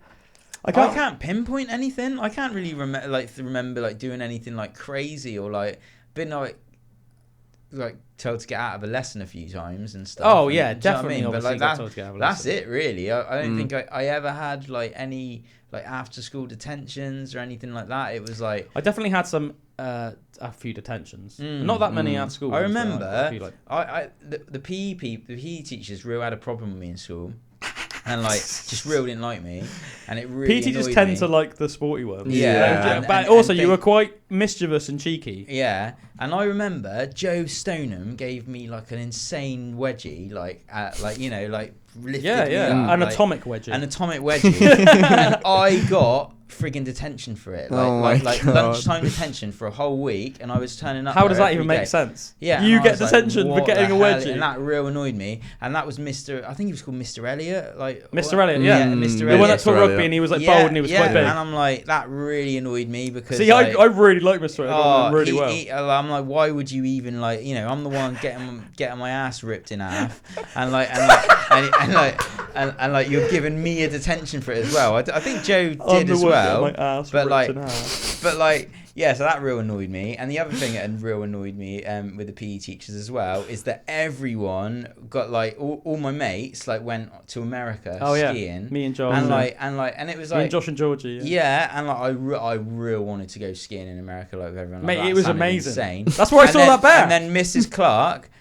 I can't pinpoint anything. I can't really remember like doing anything like crazy or like been like told to get out of a lesson a few times and stuff. Oh yeah, Do you know what I definitely. mean? But like got told to get out of a that's lesson. it really. I don't think I ever had like any like after school detentions or anything like that. It was like I definitely had some a few detentions. Not that many at school. I ones, but remember I feel the PE teachers really had a problem with me in school. And like, just really didn't like me, and it really. PE teachers annoyed tend me. to like the sporty ones. Yeah. But also, you were quite mischievous and cheeky. Yeah, and I remember Joe Stoneham gave me like an insane wedgie, like lifted me up, an like, atomic wedgie. An atomic wedgie, and I got friggin' detention for it, like lunchtime detention for a whole week, and I was turning up. How does that every even day. make sense? Yeah, you and I get was like, detention for what getting a the hell? wedgie, and that real annoyed me. And that was Mr. I think he was called Mr. Elliot, Mr. Elliot, yeah, Mr. the Elliot. one that taught Mr. rugby Elliot. and he was like bold and he was quite big. And I'm like, that really annoyed me because. See, like, I really like Mr. Elliot. I got on really well. I'm like, why would you even like? I'm the one getting my ass ripped in half, and you're giving me a detention for it as well. I think Joe did as well, but like. Yeah, so that real annoyed me. And the other thing that real annoyed me with the PE teachers as well is that everyone got like all my mates like went to America skiing. Me and Josh. And it was like me and Josh and Georgie. Yeah, and like I real wanted to go skiing in America like with everyone. Mate, like, it was amazing. Insane. That's where I saw that bear. And then Mrs. Clark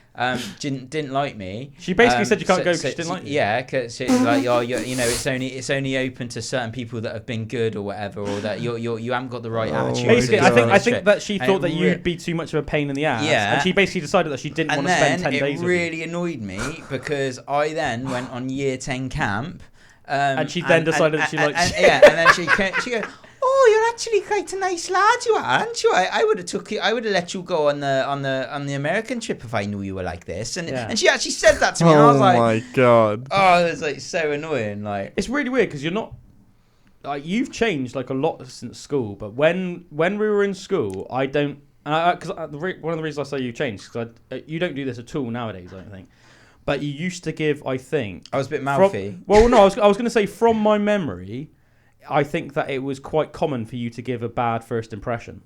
didn't like me. She basically said you can't go because she didn't like you. Yeah, because it's like it's only open to certain people that have been good or whatever, or that you haven't got the right attitude. Basically, I think that she thought that you'd be too much of a pain in the ass. Yeah, and she basically decided that she didn't want to spend 10 days with you. And then it really annoyed me because I then went on year 10 camp. And she then decided that she liked you. Yeah, and then she goes, "Oh, you're actually quite a nice lad, you are, aren't you? I would have let you go on the American trip if I knew you were like this." And she actually said that to me, and I was like, "Oh my god!" Oh, it's like so annoying. Like, it's really weird because you're not like you've changed like a lot since school. But when we were in school, I don't because one of the reasons I say you changed because you don't do this at all nowadays. I don't think. But you used to give, I think... I was a bit mouthy. Well, no, I was going to say, from my memory, I think that it was quite common for you to give a bad first impression.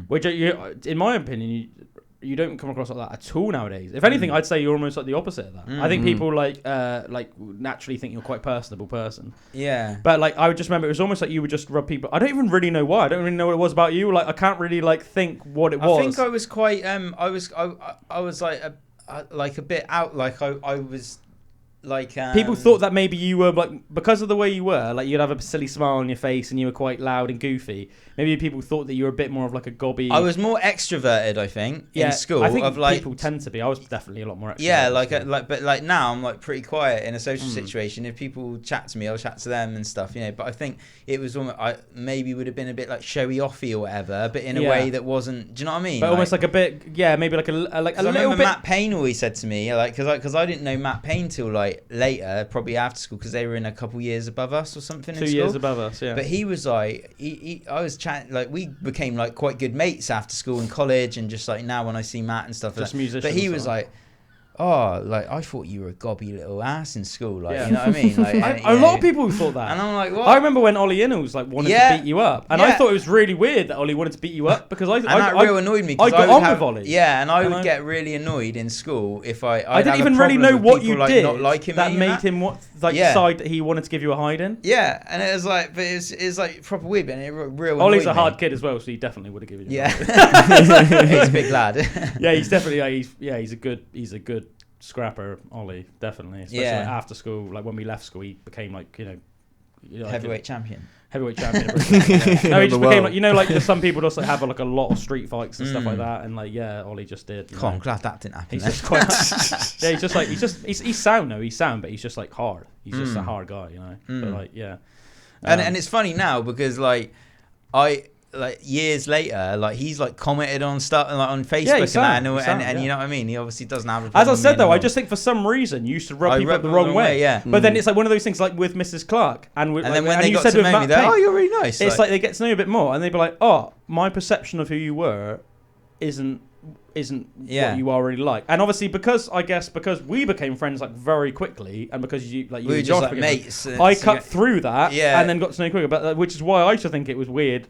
Which, in my opinion, you don't come across like that at all nowadays. If anything, I'd say you're almost like the opposite of that. I think people like naturally think you're quite personable person. Yeah. But like I would just remember it was almost like you would just rub people. I don't even really know why. I don't really know what it was about you. Like I can't really like think what it was. I think I was quite I was like a bit out, like I was like people thought that maybe you were like because of the way you were like you'd have a silly smile on your face and you were quite loud and goofy. Maybe people thought that you were a bit more of like a gobby. I was more extroverted, I think, in school. I think of like, people tend to be. I was definitely a lot more extroverted. Yeah, but like now I'm like pretty quiet in a social situation. If people chat to me, I'll chat to them and stuff, But I think it was almost I maybe would have been a bit like showy offy or whatever, but in a way that wasn't. Do you know what I mean? But almost like a bit, maybe like a little bit. Matt Payne always said to me, like, because I didn't know Matt Payne till like later, probably after school, because they were in a couple years above us or something. 2 years above us, yeah. But he was like, I was chatting, like we became like quite good mates after school and college, and just like now when I see Matt and stuff, just like, musicians. but he was like, "Oh, like I thought you were a gobby little ass in school, like you know what I mean?" Like, a lot of people thought that, and I'm like, "What?" I remember when Ollie Innes like wanted to beat you up, and I thought it was really weird that Ollie wanted to beat you up because that real annoyed me. I got on with Ollie, and I would get really annoyed in school if I didn't even really know what you did not liking that me made him decide that he wanted to give you a hide in. Yeah, and it was like, but it's like proper weird, and it real. Ollie's a hard kid as well, so he definitely would have given you. Yeah, he's a big lad. Yeah, he's definitely he's a good scrapper, Ollie, definitely. Especially like after school, like when we left school, he became like heavyweight champion. No, he just became like like some people just like have like a lot of street fights and stuff like that, and like Ollie just did. I'm glad that didn't happen. He's just quite. He's sound though. He's sound, but he's just like hard. He's just a hard guy, But like and it's funny now because like years later, like he's like commented on stuff like on Facebook and you know what I mean. He obviously doesn't have. As I said though, I just think for some reason you used to rub people up the wrong way. Yeah. But then it's like one of those things like with Mrs. Clark and then when they got to know me, they're you're really nice. It's like they get to know you a bit more, and they'd be like, oh, my perception of who you were isn't what you are really like. And obviously because we became friends like very quickly, and because you we were just like mates, I cut through that and then got to know you quicker. But which is why I used to think it was weird,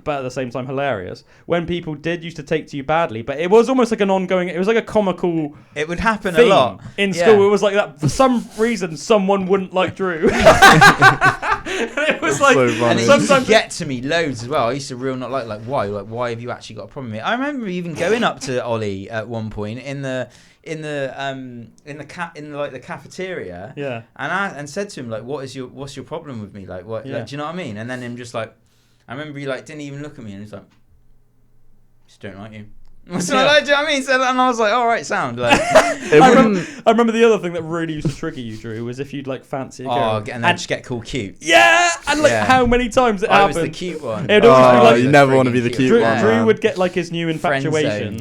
but at the same time hilarious, when people did used to take to you badly. But it was almost like an ongoing, it was like a comical, it would happen a lot in school. It was like that for some reason someone wouldn't like Drew. It was like so funny. And it used to get to me loads as well. I used to real not like why have you actually got a problem with me? I remember even going up to Ollie at one point in the cafeteria, and said to him like, what's your problem with me, like what, like, do you know what I mean? And then him just like, I remember he like didn't even look at me, and he's like, just don't like you. So like, do you know what I mean? So, and I was like, all right, sound like. I remember the other thing that really used to trigger you, Drew, was if you'd like fancy a girl and then just get called cute. Yeah, and like how many times it happened. I was the cute one. It'd always be like, you never want to be the cute one. Drew would get like his new infatuation.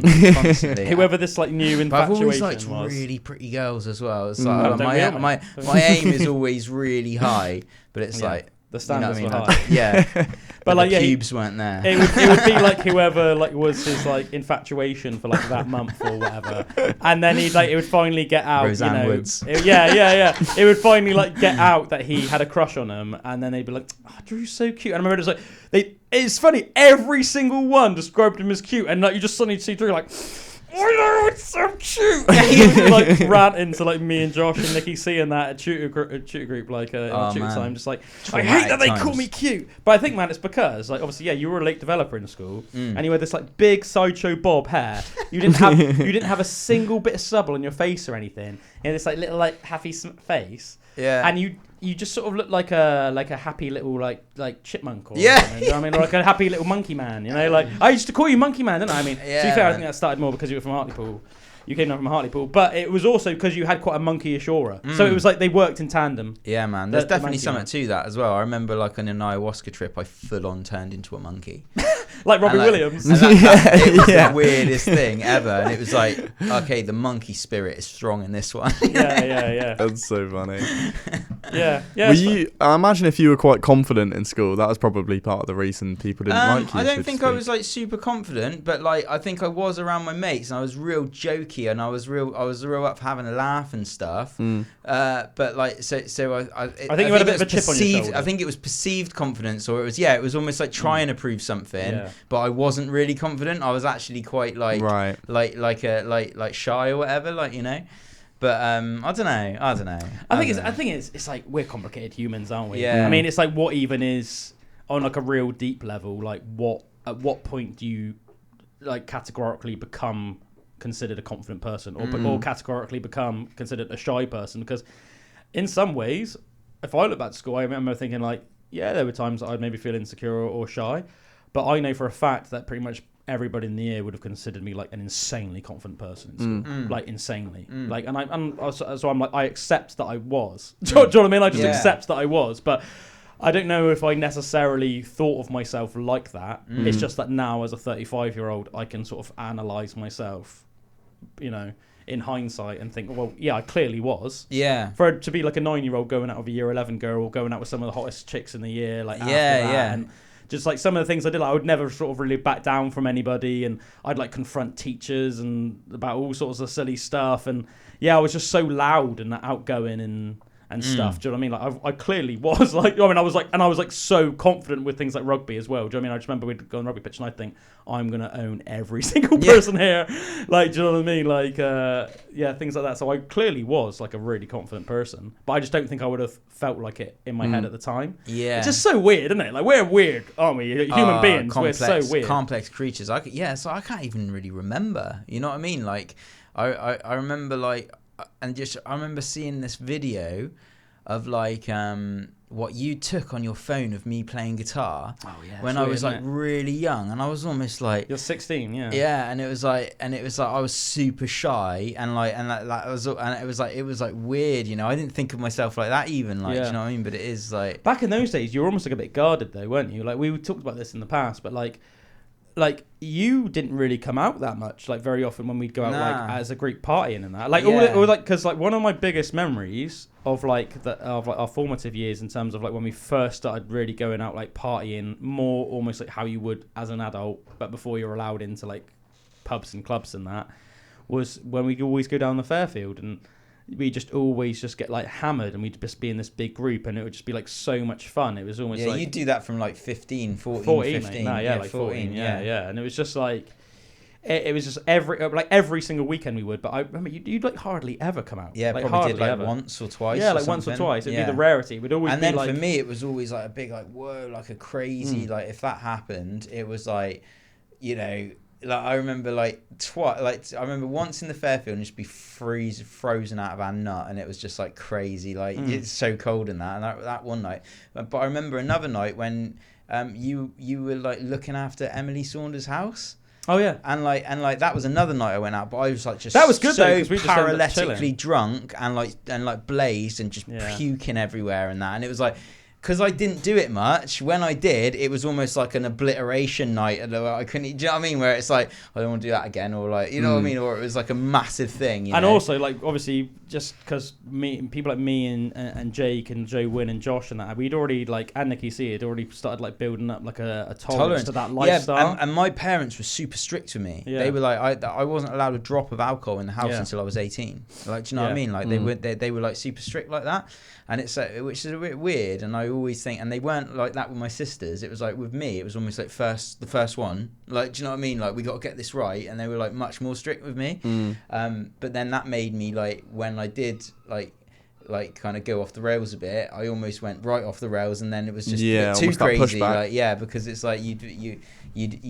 Whoever this like new infatuation I've always liked was. really pretty girls as well. It's like my aim is always really high, but it's like. The standards were high. But like, the cubes weren't there. It would be like whoever like was his like infatuation for like that month or whatever, and then it would finally get out. Roseanne Woods. It would finally like get out that he had a crush on him, and then they'd be like, "Oh, Drew's so cute." And I remember it was like it's funny. Every single one described him as cute, and like you just suddenly see Drew like, "Oh no, it's so cute." And he would like ranting to like me and Josh and Nikki seeing that at tutor group like tutor time, just like I hate that they call me cute. But I think, man, it's because like obviously you were a late developer in school and you had this like big sideshow bob hair. You didn't have a single bit of stubble on your face or anything. You had this like little like happy face. Yeah. And you just sort of look like a happy little like chipmunk or something, you know what I mean? Or like a happy little monkey man, you know? Like I used to call you Monkey Man, didn't I? I mean, to be fair, I think that started more because you were from Hartlepool. You came down from Hartlepool, but it was also because you had quite a monkeyish aura. So it was like they worked in tandem. Yeah, man. There's definitely something to that as well. I remember like on an ayahuasca trip, I full on turned into a monkey. Like Robbie Williams. And it was the weirdest thing ever. And it was like, okay, the monkey spirit is strong in this one. Yeah. That's so funny. Yeah. I imagine if you were quite confident in school, that was probably part of the reason people didn't like you. I don't think I was like super confident, but like I think I was around my mates and I was real jokey and I was real up for having a laugh and stuff. But like so I think you had a bit of a chip on your shoulder. I think it was perceived confidence, or it was almost like trying to prove something, but I wasn't really confident. I was actually quite like shy or whatever, like, you know. But I don't know. I think it's like we're complicated humans, aren't we? Yeah. I mean, it's like what even is on like a real deep level. Like at what point do you like categorically become considered a confident person, or categorically become considered a shy person? Because in some ways, if I look back to school, I remember thinking like, yeah, there were times that I'd maybe feel insecure or shy, but I know for a fact that pretty much everybody in the year would have considered me like an insanely confident person in school, like insanely, like, and I'm like, I accept that I was. Do you know what I mean? I just accept that I was, but I don't know if I necessarily thought of myself like that. It's just that now, as a 35-year-old, I can sort of analyze myself, you know, in hindsight, and think, well, yeah, I clearly was. Yeah. For to be like a 9-year-old going out with a year 11 girl, or going out with some of the hottest chicks in the year, like after that, and just like some of the things I did, like, I would never sort of really back down from anybody, and I'd like confront teachers and about all sorts of silly stuff, and I was just so loud and outgoing and stuff. Do you know what I mean? Like I clearly was like, I mean, I was like so confident with things like rugby as well. Do you know what I mean? I just remember we'd go on rugby pitch and I'd think, I'm gonna own every single person here. Like, do you know what I mean? Like, things like that. So I clearly was like a really confident person, but I just don't think I would have felt like it in my head at the time. Yeah, it's just so weird, isn't it? Like, we're weird, aren't we? Human beings, we're so weird, complex creatures. So I can't even really remember. You know what I mean? Like, I remember like. And just I remember seeing this video of like what you took on your phone of me playing guitar when I was like really young, and I was almost like, you're 16, and it was like I was super shy, and it was like weird, you know. I didn't think of myself like that even, like, do you know what I mean? But it is like, back in those days you were almost like a bit guarded though, weren't you? Like, we talked about this in the past, but like you didn't really come out that much, like very often when we'd go out like as a group partying and that, like all like, because like one of my biggest memories of like our formative years in terms of like when we first started really going out like partying more almost like how you would as an adult, but before you're allowed into like pubs and clubs and that, was when we'd always go down the Fairfield, and we just always just get like hammered, and we'd just be in this big group, and it would just be like so much fun. It was almost like, you do that from like 15, 14, 15, 15, mate, no, like 14, and it was just like it was just every single weekend we would. But I remember you'd like hardly ever come out. Yeah, like probably did like once or twice. Yeah, like once or twice. It'd be the rarity. It would always. And be then like, for me, it was always like a big like whoa, like a crazy like if that happened, it was like, you know. Like I remember I remember once in the Fairfield and just be frozen out of our nut, and it was just like crazy, like it's so cold in that, and that one night. But I remember another night when you were like looking after Emily Saunders' house. Oh yeah, and like that was another night I went out, but I was like just that was good so though, we paralytically drunk and like blazed and just puking everywhere and that, and it was like. because I didn't do it much. When I did, it was almost like an obliteration night, and I couldn't. Do you know what I mean? Where it's like, I don't want to do that again, or like, you know what I mean, or it was like a massive thing. You and know? Also, like, obviously, just because people like me and Jake and Joe Wynn and Josh and that, we'd already like, and Nicky C had already started like building up like a tolerance to that lifestyle. Yeah, and my parents were super strict with me. Yeah. They were like, I wasn't allowed a drop of alcohol in the house until I was 18. Like, do you know what I mean? Like they were like super strict like that, and it's which is a bit weird. And I always think, and they weren't like that with my sisters. It was like with me, it was almost like the first one. Like, do you know what I mean? Like, we got to get this right, and they were like much more strict with me. But then that made me like, when I did like kind of go off the rails a bit, I almost went right off the rails, and then it was just too crazy. Like, because it's like you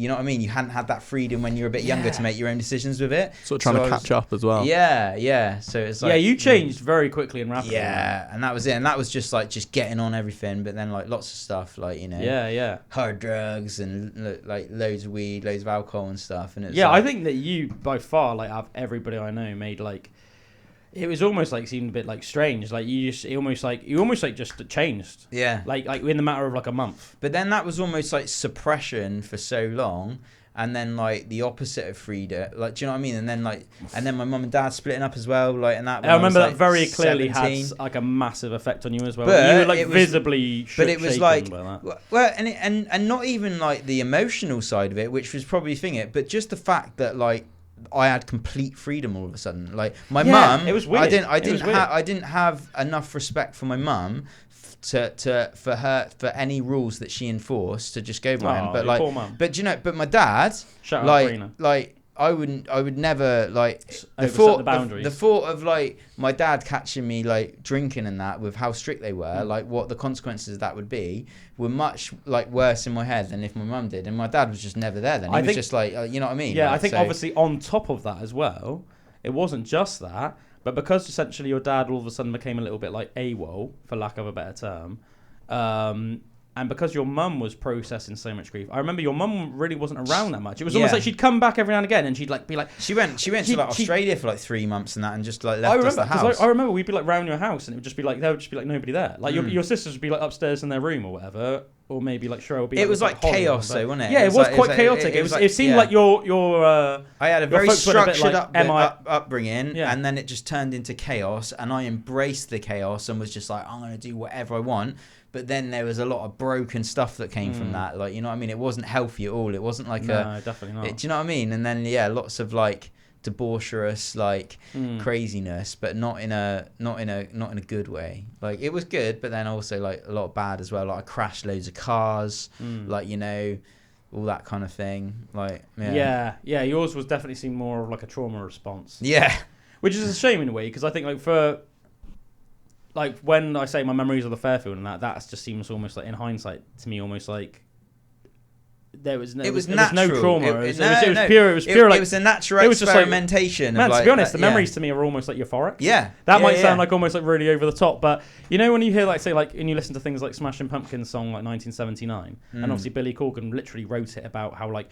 know what I mean? You hadn't had that freedom when you were a bit younger to make your own decisions with it. Sort of trying to catch up as well. Yeah. So it's like, you changed very quickly and rapidly. Yeah, and that was it. And that was just like getting on everything. But then like lots of stuff, like, you know, hard drugs and like loads of weed, loads of alcohol and stuff. And it's I think that you by far, like, out of everybody I know, made like, it was almost like seemed a bit like strange. Like you almost just changed. Yeah. Like in the matter of like a month. But then that was almost like suppression for so long, and then like the opposite of freedom. Like, do you know what I mean? And then my mum and dad splitting up as well. Like, and that. I remember that very 17. clearly had like a massive effect on you as well. But you were like visibly. But it was like, well, and not even like the emotional side of it, which was probably it, but just the fact that like, I had complete freedom all of a sudden. Like, my mum, it was weird. I didn't have enough respect for my mum for any rules that she enforced to just go by him. But like, but you know, but my dad, I would never like the thought of like my dad catching me like drinking and that, with how strict they were, like what the consequences of that would be, were much like worse in my head than if my mum did. And my dad was just never there then. He was just like, you know what I mean? Yeah, like, I think obviously on top of that as well, it wasn't just that, but because essentially your dad all of a sudden became a little bit like AWOL, for lack of a better term, and because your mum was processing so much grief, I remember your mum really wasn't around that much. It was almost like she'd come back every now and again, and she'd like be like, she went to like Australia for like 3 months and that, and just like left us the house. I remember we'd be like round your house, and it would just be like, there would just be like nobody there. Like your sisters would be like upstairs in their room or whatever, or maybe like Cheryl would be. It was like chaos, though, wasn't it? Yeah, it was quite chaotic. It seemed like your. I had a very structured upbringing, and then it just turned into chaos, and I embraced the chaos and was just like, I'm gonna do whatever I want. But then there was a lot of broken stuff that came from that. Like, you know what I mean? It wasn't healthy at all. It wasn't like no, definitely not. Do you know what I mean? And then lots of like debaucherous like craziness, but not in a good way. Like, it was good, but then also like a lot of bad as well. Like, I crashed loads of cars, like, you know, all that kind of thing. Like, yeah. Yours was definitely seemed more of like a trauma response. Yeah, which is a shame in a way, because I think like for. Like, when I say my memories of the Fairfield and that just seems almost like, in hindsight, to me, almost like there was no trauma. It was pure. It was a natural experimentation. Man, to be honest, the memories to me are almost like euphoric. Yeah, that might sound like almost like really over the top, but you know, when you hear like, say, like, and you listen to things like Smashing Pumpkins' song like 1979, and obviously Billy Corgan literally wrote it about how like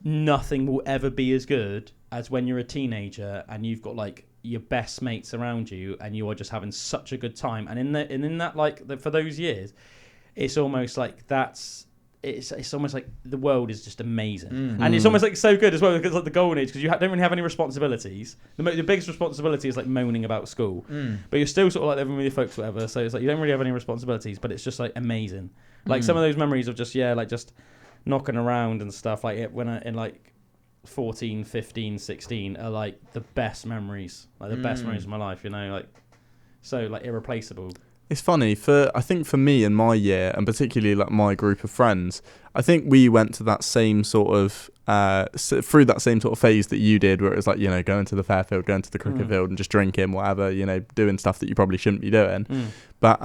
nothing will ever be as good as when you're a teenager and you've got like your best mates around you and you are just having such a good time, and in that like for those years, it's almost like it's almost like the world is just amazing, and it's almost like so good as well, because like the golden age, because you don't really have any responsibilities. The biggest responsibility is like moaning about school, but you're still sort of like living with your folks, whatever. So it's like you don't really have any responsibilities, but it's just like amazing. Like some of those memories of just like just knocking around and stuff like it when I in like 14, 15, 16 are like the best memories, like the best memories of my life, you know, like so like irreplaceable. It's funny, I think for me in my year, and particularly like my group of friends, I think we went to that same sort of through that same sort of phase that you did, where it was like, you know, going to the Fairfield, going to the cricket field and just drinking, whatever, you know, doing stuff that you probably shouldn't be doing. But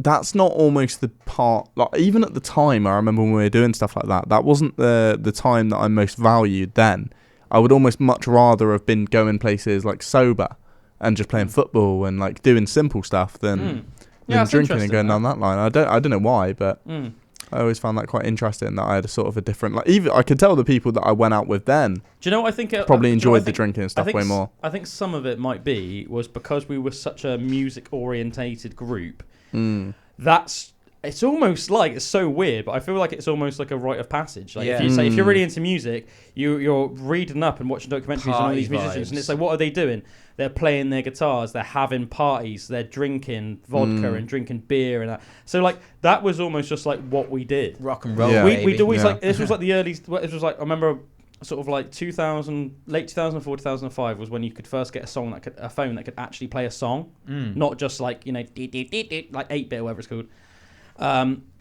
that's not almost the part, like even at the time, I remember when we were doing stuff like that, that wasn't the time that I most valued then. I would almost much rather have been going places like sober and just playing football and like doing simple stuff than drinking and going down that line. I don't know why, but I always found that quite interesting, that I had a sort of a different, like, even I could tell the people that I went out with then. Do you know what I think? Probably enjoyed the drinking and stuff way more. I think some of it might be was because we were such a music orientated group. That's it's almost like, it's so weird, but I feel like it's almost like a rite of passage. Like if you're really into music, you're reading up and watching documentaries on all these musicians, and it's like, what are they doing? They're playing their guitars, they're having parties, they're drinking vodka and drinking beer and that. So like that was almost just like what we did. Rock and roll. Yeah. We'd always like, this was like the early, this was like, I remember sort of like 2000, late 2004, 2005 was when you could first get a phone that could actually play a song, not just like, you know, like 8-bit or whatever it's called.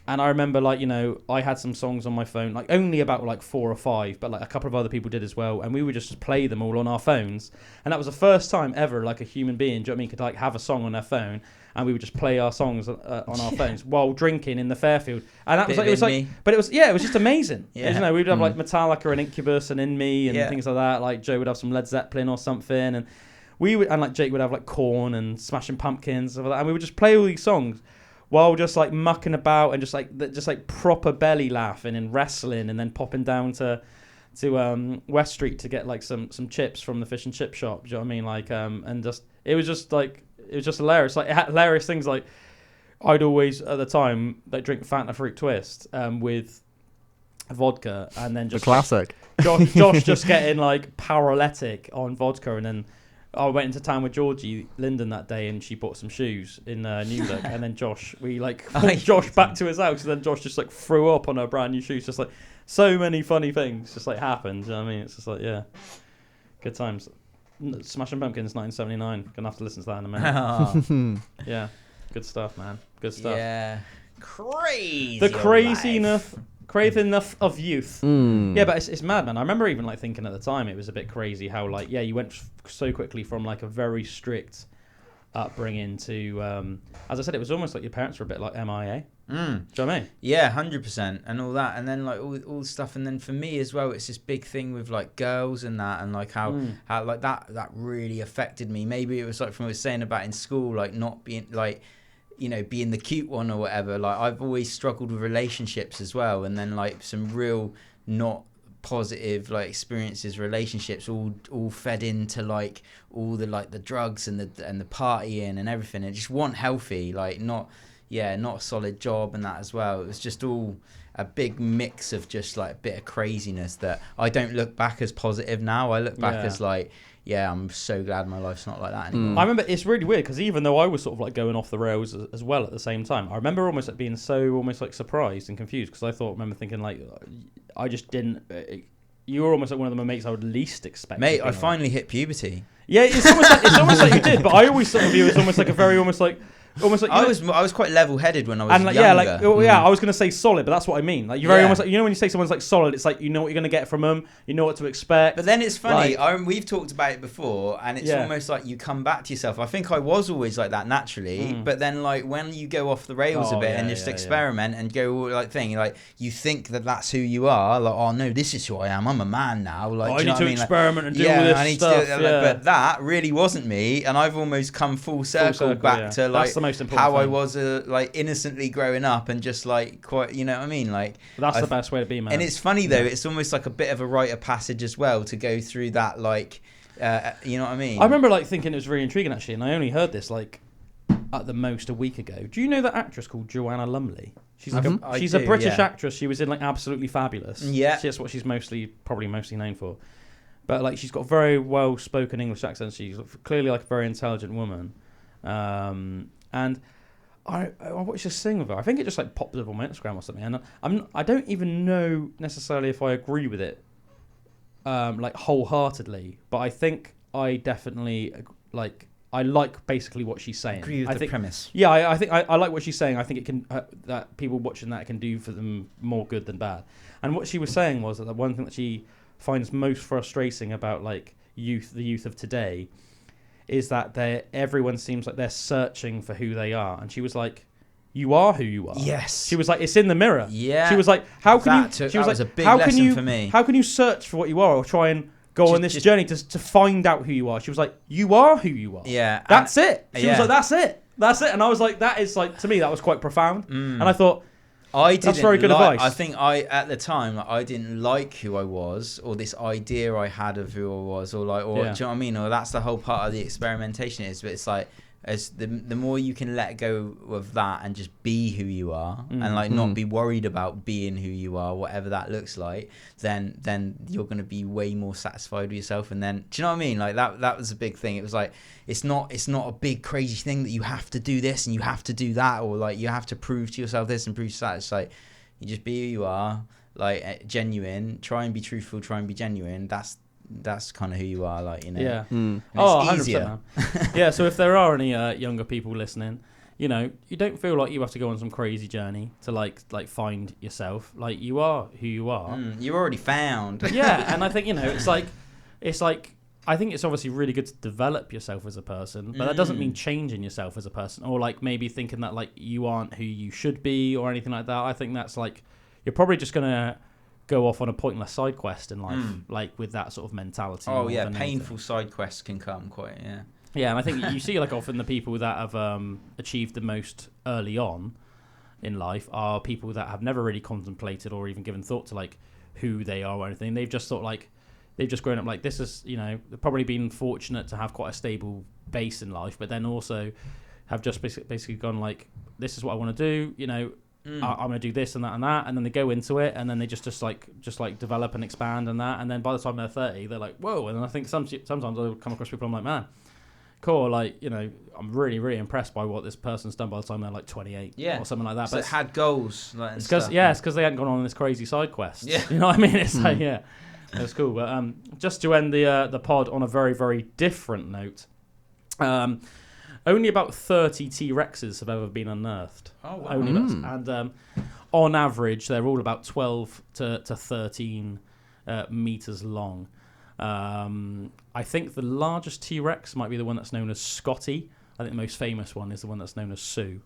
And I remember, like, you know, I had some songs on my phone, like only about like 4 or 5, but like a couple of other people did as well, and we would just play them all on our phones. And that was the first time ever, like, a human being, do you know what I mean, could like have a song on their phone, and we would just play our songs on our phones while drinking in the Fairfield. And that was like, it was like, but it was just amazing. You know, we'd have like Metallica and Incubus and In Me and things like that. Like Joe would have some Led Zeppelin or something, and like Jake would have like Korn and Smashing Pumpkins and stuff like that, and we would just play all these songs while just like mucking about and just like proper belly laughing and wrestling, and then popping down to West Street to get like some chips from the fish and chip shop. Do you know what I mean? Like and just it was just hilarious. Like, it had hilarious things. Like, I'd always at the time like drink Fanta Fruit Twist with vodka, and then just the classic. Josh just getting like paralytic on vodka, and then I went into town with Georgie Linden that day, and she bought some shoes in New Look, and then we brought Josh back to his house, and then Josh just like threw up on her brand new shoes. Just like so many funny things just like happened. You know what I mean? It's just like, yeah, good times. Smashing Pumpkins 1979. Gonna have to listen to that in a minute. Yeah, good stuff, man. Good stuff. Yeah, crazy. The craziness of youth. Yeah, but it's mad, man. I remember even like thinking at the time it was a bit crazy how like, yeah, you went so quickly from like a very strict upbringing to as I said, it was almost like your parents were a bit like MIA. Do you know what I mean? Yeah, 100%, and all that, and then like all the stuff, and then for me as well, it's this big thing with like girls and that, and like how like that really affected me. Maybe it was like from what I was saying about in school, like not being like, you know, being the cute one or whatever. Like, I've always struggled with relationships as well, and then like some real not positive like experiences, relationships, all fed into like all the like the drugs and the partying and everything. It just wasn't healthy, like not a solid job and that as well. It was just all a big mix of just like a bit of craziness that I don't look back as positive now. I look back as like, yeah, I'm so glad my life's not like that anymore. I remember it's really weird because even though I was sort of like going off the rails as well at the same time, I remember almost like being so almost like surprised and confused because I remember thinking like, I just didn't. You were almost like one of the mates I would least expect. Mate, I finally hit puberty. Yeah, it's almost like you did, but I always sort of view it as almost like a very almost like I was quite level-headed when I was younger. I was gonna say solid, but that's what I mean. Like, you're very almost like, you know, when you say someone's like solid, it's like you know what you're gonna get from them, you know what to expect. But then it's funny. We've talked about it before, and it's almost like you come back to yourself. I think I was always like that naturally, but then like when you go off the rails a bit and just experiment and go like thing, like you think that that's who you are. Like, oh no, this is who I am. I'm a man now. Like, I need to experiment and do all this I need stuff. To do it. But that really wasn't me, and I've almost come full circle back to like the most important how thing. I was like innocently growing up and just like quite, you know what I mean, like that's the best way to be, man. And it's funny though, it's almost like a bit of a rite of passage as well to go through that, like you know what I mean. I remember like thinking it was really intriguing actually, and I only heard this like at the most a week ago. Do you know that actress called Joanna Lumley? She's like she's a British actress. She was in like Absolutely Fabulous. Yeah, that's what she's probably mostly known for. But like she's got very well spoken English accent. She's clearly like a very intelligent woman, and I watched this thing with her. I think it just like popped up on my Instagram or something, and I don't even know necessarily if I agree with it, like wholeheartedly. But I think I definitely like. I like basically what she's saying. Agree with the premise. Yeah, I think I like what she's saying. I think it can that people watching that can do for them more good than bad. And what she was saying was that the one thing that she finds most frustrating about like the youth of today, is that everyone seems like they're searching for who they are. And she was like, you are who you are. Yes. She was like, it's in the mirror. Yeah. She was like, how can you? She was like, a big lesson for me. How can you search for what you are or try and go on this journey to find out who you are? She was like, you are who you are. Yeah. That's it. She was like, that's it. That's it. And I was like, that is like, to me, that was quite profound. And I thought, that's very good advice. I think at the time, I didn't like who I was, or this idea I had of who I was, or do you know what I mean? Or that's the whole part of the experimentation is, but it's like, as the more you can let go of that and just be who you are, and like not be worried about being who you are, whatever that looks like, then you're going to be way more satisfied with yourself. And then, do you know what I mean? Like that was a big thing. It was like it's not a big crazy thing that you have to do this and you have to do that, or like you have to prove to yourself this and prove to that. It's like you just be who you are, like genuine. Try and be truthful. Try and be genuine. That's kind of who you are, like, you know. Yeah. And Oh, it's easier. 100%. Yeah, so if there are any younger people listening, you know, you don't feel like you have to go on some crazy journey to like find yourself. Like, you are who you are. You're already found. Yeah, and I think, you know, it's like I think it's obviously really good to develop yourself as a person, but that doesn't mean changing yourself as a person, or like maybe thinking that like you aren't who you should be or anything like that. I think that's like you're probably just gonna go off on a pointless side quest in life, like with that sort of mentality. Oh yeah, painful side quests can come quite, yeah. Yeah, and I think you see like often the people that have achieved the most early on in life are people that have never really contemplated or even given thought to like who they are or anything. They've just thought like they've just grown up like this is, you know, they've probably been fortunate to have quite a stable base in life, but then also have just basically gone like, this is what I want to do, you know. I'm going to do this and that, and then they go into it, and then they just develop and expand and that, and then by the time they're 30, they're like, whoa. And I think sometimes I'll come across people, I'm like, man, cool, like, you know, I'm really, really impressed by what this person's done by the time they're like 28 or something like that. So but it had goals. Like, it's because they hadn't gone on this crazy side quest. Yeah. You know what I mean? It's like, yeah, that's cool. But just to end the pod on a very, very different note, only about 30 T-Rexes have ever been unearthed. Oh, wow. Only about, and on average, they're all about 12 to 13 meters long. I think the largest T-Rex might be the one that's known as Scotty. I think the most famous one is the one that's known as Sue.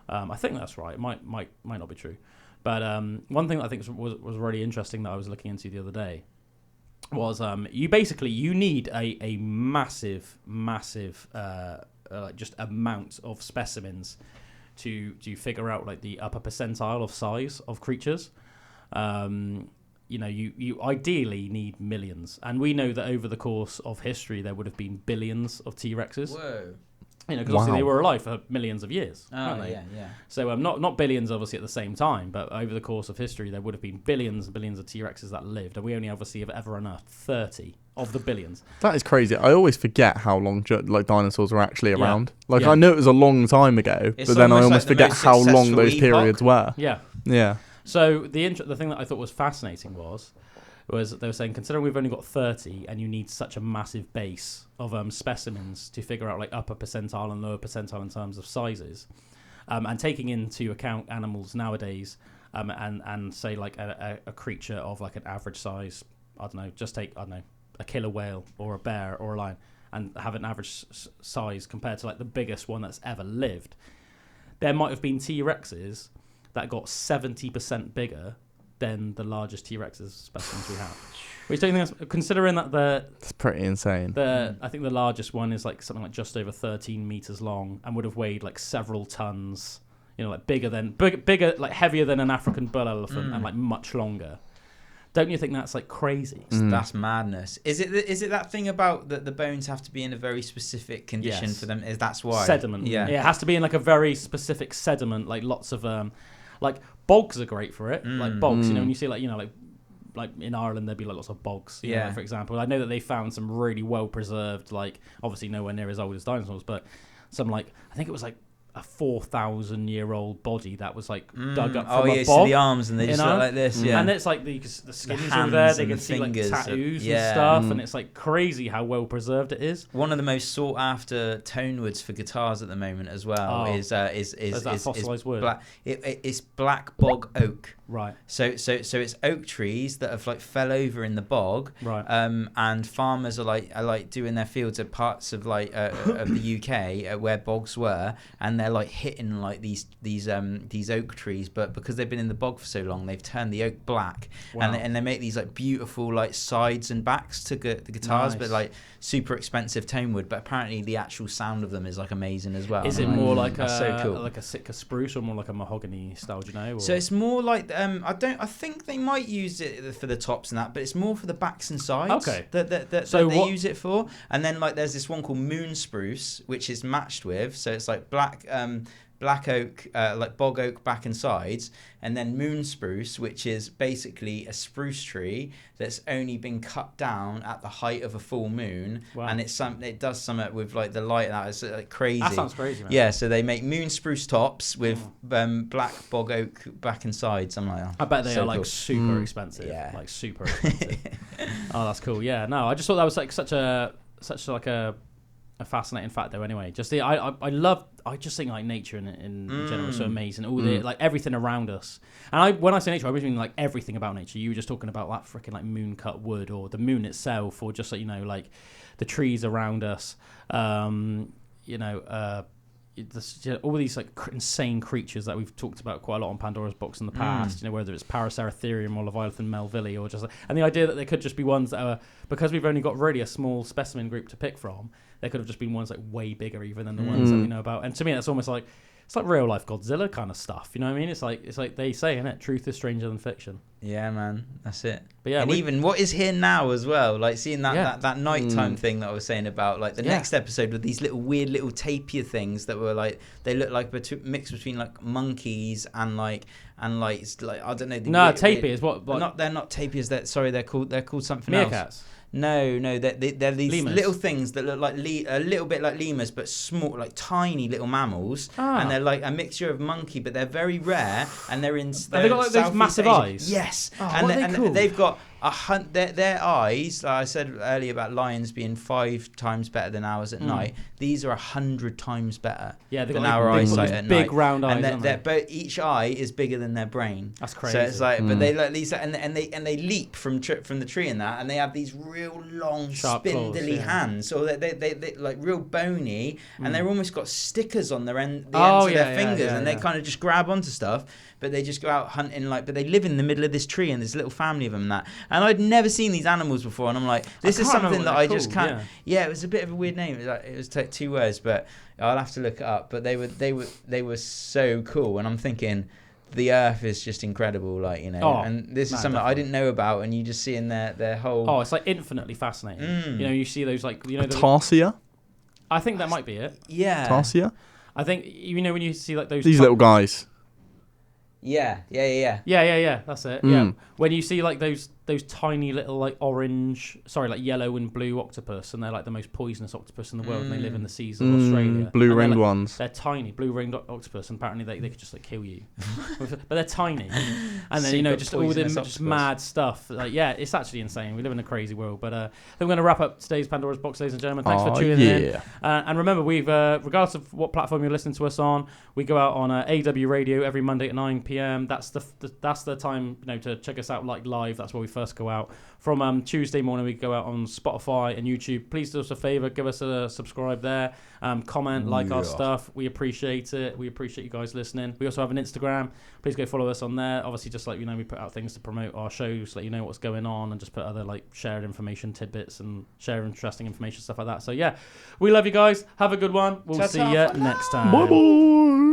I think that's right. It might not be true. But one thing that I think was really interesting that I was looking into the other day was you need a massive just amount of specimens to figure out like the upper percentile of size of creatures. You know, you ideally need millions, and we know that over the course of history there would have been billions of T-Rexes. Whoa. You know, because obviously they were alive for millions of years. Oh, they? yeah. So not billions, obviously, at the same time, but over the course of history, there would have been billions and billions of T-Rexes that lived, and we only obviously have ever unearthed 30 of the billions. That is crazy. I always forget how long like dinosaurs were actually around. Yeah. Like I know it was a long time ago, but then I almost forget how long those periods were. Yeah. Yeah. So the thing that I thought was fascinating was they were saying, considering we've only got 30 and you need such a massive base of specimens to figure out like upper percentile and lower percentile in terms of sizes, and taking into account animals nowadays, and say like a creature of like an average size, I don't know, just take, I don't know, a killer whale or a bear or a lion, and have an average size compared to like the biggest one that's ever lived, there might have been T-Rexes that got 70% bigger than the largest T-Rexes specimens we have. Which don't you think that's, considering that that's pretty insane. I think the largest one is like something like just over 13 meters long and would have weighed like several tons. You know, like bigger, like heavier than an African bull elephant, and like much longer. Don't you think that's like crazy? That's madness. Is it that thing about that the bones have to be in a very specific condition for them? That's why sediment. Yeah, it has to be in like a very specific sediment. Like lots of like bogs are great for it. Like bogs, you know, when you see like, you know, like in Ireland there'd be like lots of bogs. You know, for example, I know that they found some really well preserved, like obviously nowhere near as old as dinosaurs, but some like I think it was like a 4,000-year-old body that was like dug up from a bog. So the arms and they just look like this, and it's like the skin's all there. They can see like tattoos and stuff, and it's like crazy how well preserved it is. One of the most sought after tone woods for guitars at the moment as well is fossilized wood. It's black bog oak. Right. So it's oak trees that have like fell over in the bog. Right. And farmers are like doing their fields at parts of like of the UK where bogs were, and they're like hitting like these oak trees, but because they've been in the bog for so long, they've turned the oak black. Wow. And they make these like beautiful like sides and backs to the guitars, Nice. but like super expensive tone wood. But apparently the actual sound of them is like amazing as well. Is it more like that's so cool. like a Sitka spruce or more like a mahogany style? Do you know? Or? So it's more like I think they might use it for the tops and that, but it's more for the backs and sides. Okay. That they use it for. And then like there's this one called Moon Spruce, which is matched with. So it's like black oak, like bog oak back and sides, and then moon spruce, which is basically a spruce tree that's only been cut down at the height of a full moon. Wow. And it does something with like the light and that. It's like crazy. That sounds crazy, man. Yeah, so they make moon spruce tops with black bog oak back and sides. I'm like, I bet they are like cool. super expensive. Yeah. Like super expensive. Oh, that's cool. Yeah, no, I just thought that was like such a fascinating fact though. Anyway, just I just think like nature in general is so amazing. All the like everything around us. And when I say nature, I mean like everything about nature. You were just talking about that freaking like moon cut wood or the moon itself, or just like, you know, like the trees around us. All these like insane creatures that we've talked about quite a lot on Pandora's box in the past, you know, whether it's Paraceratherium or Leviathan melville, or just and the idea that they could just be ones that are, because we've only got really a small specimen group to pick from, they could have just been ones like way bigger even than the ones that we know about. And to me, that's almost like it's like real life Godzilla kind of stuff. You know what I mean? It's like they say, innit? Truth is stranger than fiction. Yeah, man, that's it. But yeah, and even what is here now as well, like seeing that nighttime thing that I was saying about, like the next episode with these weird little tapir things that were like, they look like a mix between like monkeys and like it's like I don't know. Tapirs. What? They're not tapirs. They're called something meerkats. else. No, they're these lemurs. Little things that look like a little bit like lemurs, but small, like tiny little mammals, and they're like a mixture of monkey, but they're very rare, and they're in. Have they got like those massive eyes? Yes, and cool? They've got their eyes. Like I said earlier about lions being 5 times better than ours at night. These are 100 times better. Yeah, they've than got our eyesight at night. Big round eyes. And each eye is bigger than their brain. That's crazy. So it's like, but they like these, and they leap from the tree and that, and they have these real long, sharp spindly hands, or they like real bony, and they've almost got stickers on the ends of their fingers, and they kind of just grab onto stuff. But they just go out hunting, but they live in the middle of this tree, and there's a little family of them and that. And I'd never seen these animals before, and I'm like, this is something that I just can't. Yeah, it was a bit of a weird name. It was 2 words, but I'll have to look it up. But they were so cool, and I'm thinking, the Earth is just incredible, like, you know. And this is something I didn't know about, and you just see in their whole. Oh, it's like infinitely fascinating. You know, you see those like, you know, Tarsia. I think that might be it. Yeah. Tarsia. I think, you know, when you see like these little guys. Yeah. That's it. Yeah, when you see like those tiny little like yellow and blue octopus, and they're like the most poisonous octopus in the world, and they live in the seas of Australia. Blue ringed ones. They're tiny, blue ringed octopus, and apparently they could just like kill you, but they're tiny. And then, you know, just all the just mad stuff. Like, yeah, it's actually insane. We live in a crazy world. But I think we're going to wrap up today's Pandora's Box, ladies and gentlemen. Thanks for tuning in. And remember, we've regardless of what platform you're listening to us on, we go out on AW Radio every Monday at 9 p.m. That's the time, you know, to check us out like live. That's where we first go out. From Tuesday morning, we go out on Spotify and YouTube. Please do us a favor, give us a subscribe there, comment, like our stuff. We appreciate it. We appreciate you guys listening. We also have an Instagram. Please go follow us on there. Obviously, just like, you know, we put out things to promote our shows, let you know what's going on, and just put other like shared information tidbits and share interesting information, stuff like that. So yeah, we love you guys. Have a good one. We'll see you next time. Bye bye.